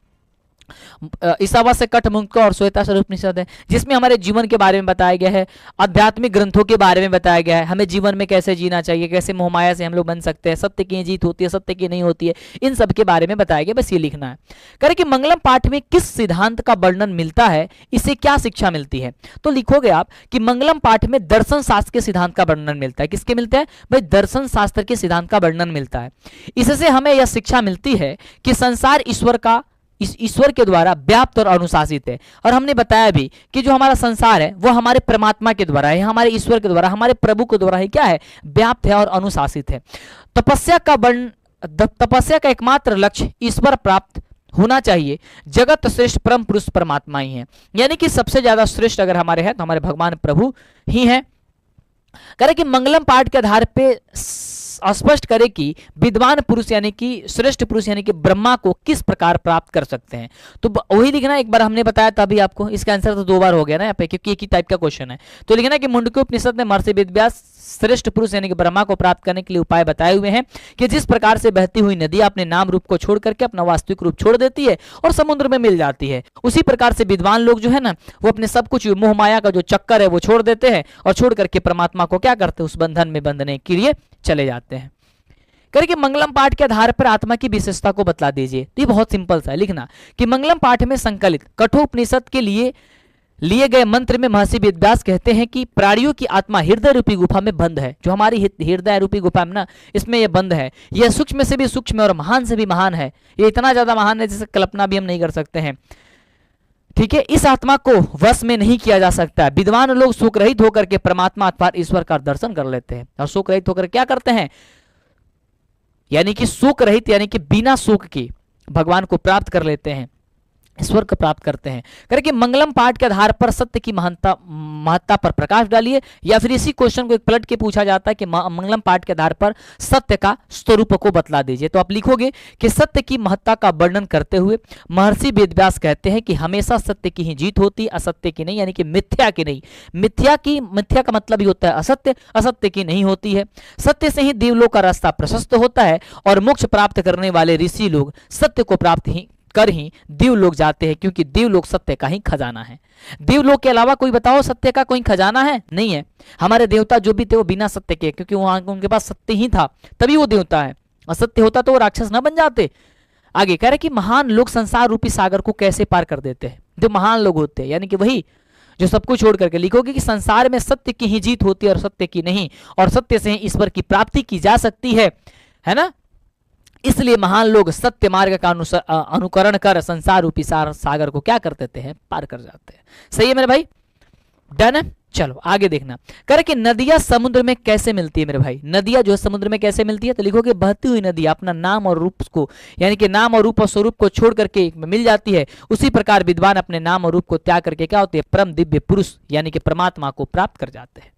ईशावास से कठ मुंडको और श्वेतासर उपनिषद है, जिसमें हमारे जीवन के बारे में बताया गया है, आध्यात्मिक ग्रंथों के बारे में बताया गया है, हमें जीवन में कैसे जीना चाहिए, कैसे मोहमाया से हम लोग बन सकते हैं, सत्य की जीत होती है, सत्य की नहीं होती है, इन सब के बारे में बताया गया। बस ये लिखना है। करें कि मंगलम पाठ में किस सिद्धांत का वर्णन मिलता है, इससे क्या शिक्षा मिलती है। तो लिखोगे आप कि मंगलम पाठ में दर्शन शास्त्र के सिद्धांत का वर्णन मिलता है। किसके मिलता है भाई? दर्शन शास्त्र के सिद्धांत का वर्णन मिलता है। इससे हमें यह शिक्षा मिलती है कि संसार ईश्वर के द्वारा व्याप्त और अनुशासित है। और हमने बताया भी कि जो हमारा संसार है वो हमारे परमात्मा के द्वारा है, हमारे ईश्वर के द्वारा, हमारे प्रभु के द्वारा ही क्या है? व्याप्त है और अनुशासित है। तपस्या का एकमात्र लक्ष्य ईश्वर प्राप्त होना चाहिए। जगत श्रेष्ठ परम पुरुष परमात्मा ही है, यानी कि सबसे ज्यादा श्रेष्ठ अगर हमारे हैं तो हमारे भगवान प्रभु ही हैं। करें कि मंगलम पाठ के आधार पे स्पष्ट करे कि विद्वान पुरुष यानी कि श्रेष्ठ पुरुष यानी कि ब्रह्मा को किस प्रकार प्राप्त कर सकते हैं। तो वही लिखना, एक बार हमने बताया था अभी आपको, इसका आंसर तो 2 बार हो गया ना यहाँ पे, क्योंकि एक ही टाइप का क्वेश्चन है। तो लिखना कि मुंडको उपनिषद में महर्षि वेदव्यास श्रेष्ठ पुरुष यानी कि ब्रह्मा को प्राप्त करने के लिए उपाय बताए हुए हैं कि जिस प्रकार से बहती हुई नदी अपने नाम रूप को छोड़ करके अपना वास्तविक रूप छोड़ देती है और समुद्र में मिल जाती है, उसी प्रकार से विद्वान लोग जो है ना वो अपने सब कुछ मोह माया का जो चक्कर है वो छोड़ देते हैं और छोड़ करके परमात्मा को क्या करते हैं? उस बंधन में बंधने के लिए चले जाते हैं। करके मंगलम पाठ के आधार पर आत्मा की विशेषता को बतला दीजिए। तो ये बहुत सिंपल सा है, लिखना कि मंगलम पाठ में संकलित कठोपनिषद के लिए गए मंत्र में महर्षि वेदव्यास कहते हैं कि प्राणियों की आत्मा हृदय रूपी गुफा में बंद है। जो हमारी हृदय रूपी गुफा में ना, इसमें यह बंद है। यह सूक्ष्म से भी सूक्ष्म और महान से भी महान है। ये इतना ज्यादा महान है जिसे कल्पना भी हम नहीं कर सकते हैं। ठीक है, इस आत्मा को वश में नहीं किया जा सकता। विद्वान लोग शोक रहित होकर के परमात्मा अर्थात ईश्वर का दर्शन कर लेते हैं। और शोक रहित होकर क्या करते हैं? यानी कि शोक रहित यानी कि बिना शोक के भगवान को प्राप्त कर लेते हैं, ईश्वर को प्राप्त करते हैं। करके मंगलम पाठ के आधार पर सत्य की महत्ता पर प्रकाश डालिए, या फिर इसी क्वेश्चन को एक पलट के पूछा जाता है कि मंगलम पाठ के आधार पर सत्य का स्वरूप को बतला दीजिए। तो आप लिखोगे कि सत्य की महत्ता का वर्णन करते हुए महर्षि वेदव्यास कहते हैं कि हमेशा सत्य की ही जीत होती, असत्य की नहीं, यानी कि मिथ्या की नहीं। मिथ्या का मतलब ही होता है असत्य, असत्य की नहीं होती है। सत्य से ही देवलोक का रास्ता प्रशस्त होता है और मोक्ष प्राप्त करने वाले ऋषि लोग सत्य को प्राप्त कर ही देवलोक जाते हैं, क्योंकि देवलोक सत्य का ही खजाना है। देवलोक के अलावा कोई बताओ सत्य का कोई खजाना है? नहीं है। हमारे देवता जो भी थे वो बिना सत्य के, क्योंकि वहां उनके पास सत्य ही था तभी वो देवता है। असत्य होता तो वो राक्षस ना बन जाते। आगे कह रहे कि महान लोग संसार रूपी सागर को कैसे पार कर देते हैं। जो महान लोग होते हैं यानी कि वही जो सब कुछ छोड़ करके, लिखोगे कि संसार में सत्य की ही जीत होती है और सत्य की नहीं, और सत्य से ही ईश्वर की प्राप्ति की जा सकती है ना। इसलिए महान लोग सत्य मार्ग का अनुकरण कर संसार रूपी सागर को क्या कर देते हैं, पार कर जाते हैं। सही है मेरे भाई, डन है। चलो आगे देखना, कर कि नदियां समुद्र में कैसे मिलती है मेरे भाई, नदियां जो है समुद्र में कैसे मिलती है, तो लिखोगे बहती हुई नदी अपना नाम और रूप को, यानी कि नाम और रूप और स्वरूप को छोड़ करके मिल जाती है, उसी प्रकार विद्वान अपने नाम और रूप को त्याग करके क्या होते हैं, परम दिव्य पुरुष यानी कि परमात्मा को प्राप्त कर जाते हैं।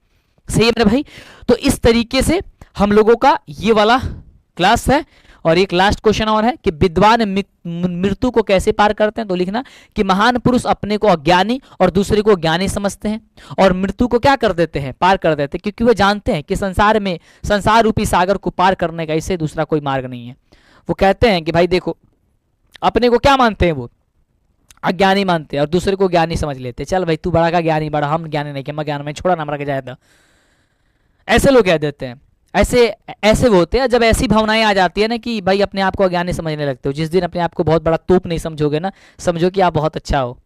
सही है मेरे भाई। तो इस तरीके से हम लोगों का ये वाला क्लास है। और एक लास्ट क्वेश्चन और है कि विद्वान मृत्यु को कैसे पार करते हैं, तो लिखना कि महान पुरुष अपने को अज्ञानी और दूसरे को ज्ञानी समझते हैं और मृत्यु को क्या कर देते हैं, पार कर देते हैं, क्योंकि वे जानते हैं कि संसार में संसार रूपी सागर को पार करने का इससे दूसरा कोई मार्ग नहीं है। वो कहते हैं कि भाई देखो, अपने को क्या मानते हैं, वो अज्ञानी मानते हैं और दूसरे को ज्ञानी समझ लेते हैं। चल भाई तू बड़ा का ज्ञानी बड़ा, हम ज्ञानी नहीं, कि मैं ज्ञान में छोड़ा नंबर के जाए, ऐसे लोग कह देते हैं। ऐसे वो होते हैं जब ऐसी भावनाएं आ जाती है ना कि भाई अपने आप को अज्ञानी समझने लगते हो। जिस दिन अपने आप को बहुत बड़ा तोप नहीं समझोगे ना, समझो कि आप बहुत अच्छा हो,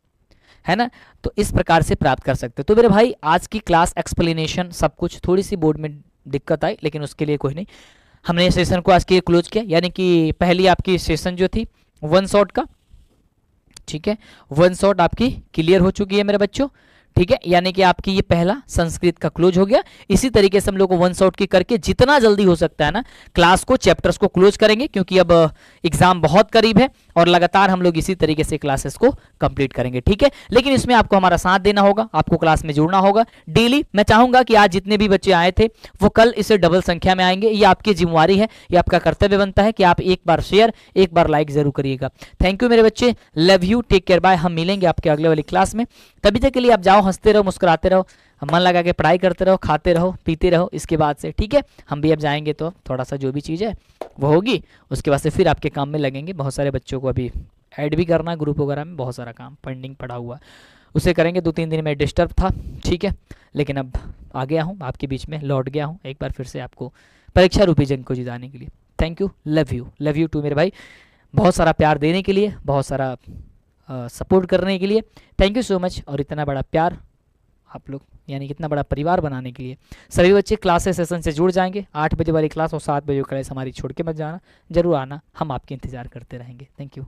है ना। तो इस प्रकार से प्राप्त कर सकते हो। तो मेरे भाई आज की क्लास एक्सप्लेनेशन सब कुछ, थोड़ी सी बोर्ड में दिक्कत आई लेकिन उसके लिए कोई नहीं, हमने सेशन को आज के क्लोज किया। यानी कि पहली आपकी सेशन जो थी 1 शॉट का, ठीक है, 1 शॉट आपकी क्लियर हो चुकी है मेरे बच्चों, ठीक है। यानी कि आपकी ये पहला संस्कृत का क्लोज हो गया। इसी तरीके से हम लोग को 1 शॉट की करके जितना जल्दी हो सकता है ना क्लास को, चैप्टर्स को क्लोज करेंगे, क्योंकि अब एग्जाम बहुत करीब है और लगातार हम लोग इसी तरीके से क्लासेस को कंप्लीट करेंगे, ठीक है। लेकिन इसमें आपको हमारा साथ देना होगा, आपको क्लास में जुड़ना होगा डेली। मैं चाहूंगा कि आज जितने भी बच्चे आए थे वो कल इससे डबल संख्या में आएंगे। ये आपकी जिम्मेवारी है, ये आपका कर्तव्य बनता है कि आप एक बार शेयर, एक बार लाइक जरूर करिएगा। थैंक यू मेरे बच्चे, love you, take care, bye. हम मिलेंगे आपके अगले वाली क्लास में। तभी तक के लिए आप जाओ, हंसते रहो, मुस्कुराते रहो, मन लगा के पढ़ाई करते रहो, खाते रहो, पीते रहो। इसके बाद से ठीक है, हम भी अब जाएंगे तो थोड़ा सा जो भी चीज़ है वो होगी, उसके बाद से फिर आपके काम में लगेंगे। बहुत सारे बच्चों को अभी ऐड भी करना है ग्रुप वगैरह में, बहुत सारा काम पेंडिंग पड़ा हुआ, उसे करेंगे। 2-3 दिन में डिस्टर्ब था, ठीक है, लेकिन अब आ गया हूँ आपके बीच में, लौट गया हूँ एक बार फिर से आपको परीक्षा रूपी जंग को जिताने के लिए। Thank you, love you too मेरे भाई, बहुत सारा प्यार देने के लिए, बहुत सारा सपोर्ट करने के लिए, थैंक यू सो मच। और इतना बड़ा प्यार आप लोग, यानी कितना बड़ा परिवार बनाने के लिए सभी बच्चे क्लासेस सेशन से जुड़ जाएंगे। 8 बजे वाली क्लास और 7 बजे क्लास हमारी छोड़ के मत जाना, जरूर आना, हम आपके इंतज़ार करते रहेंगे। Thank you.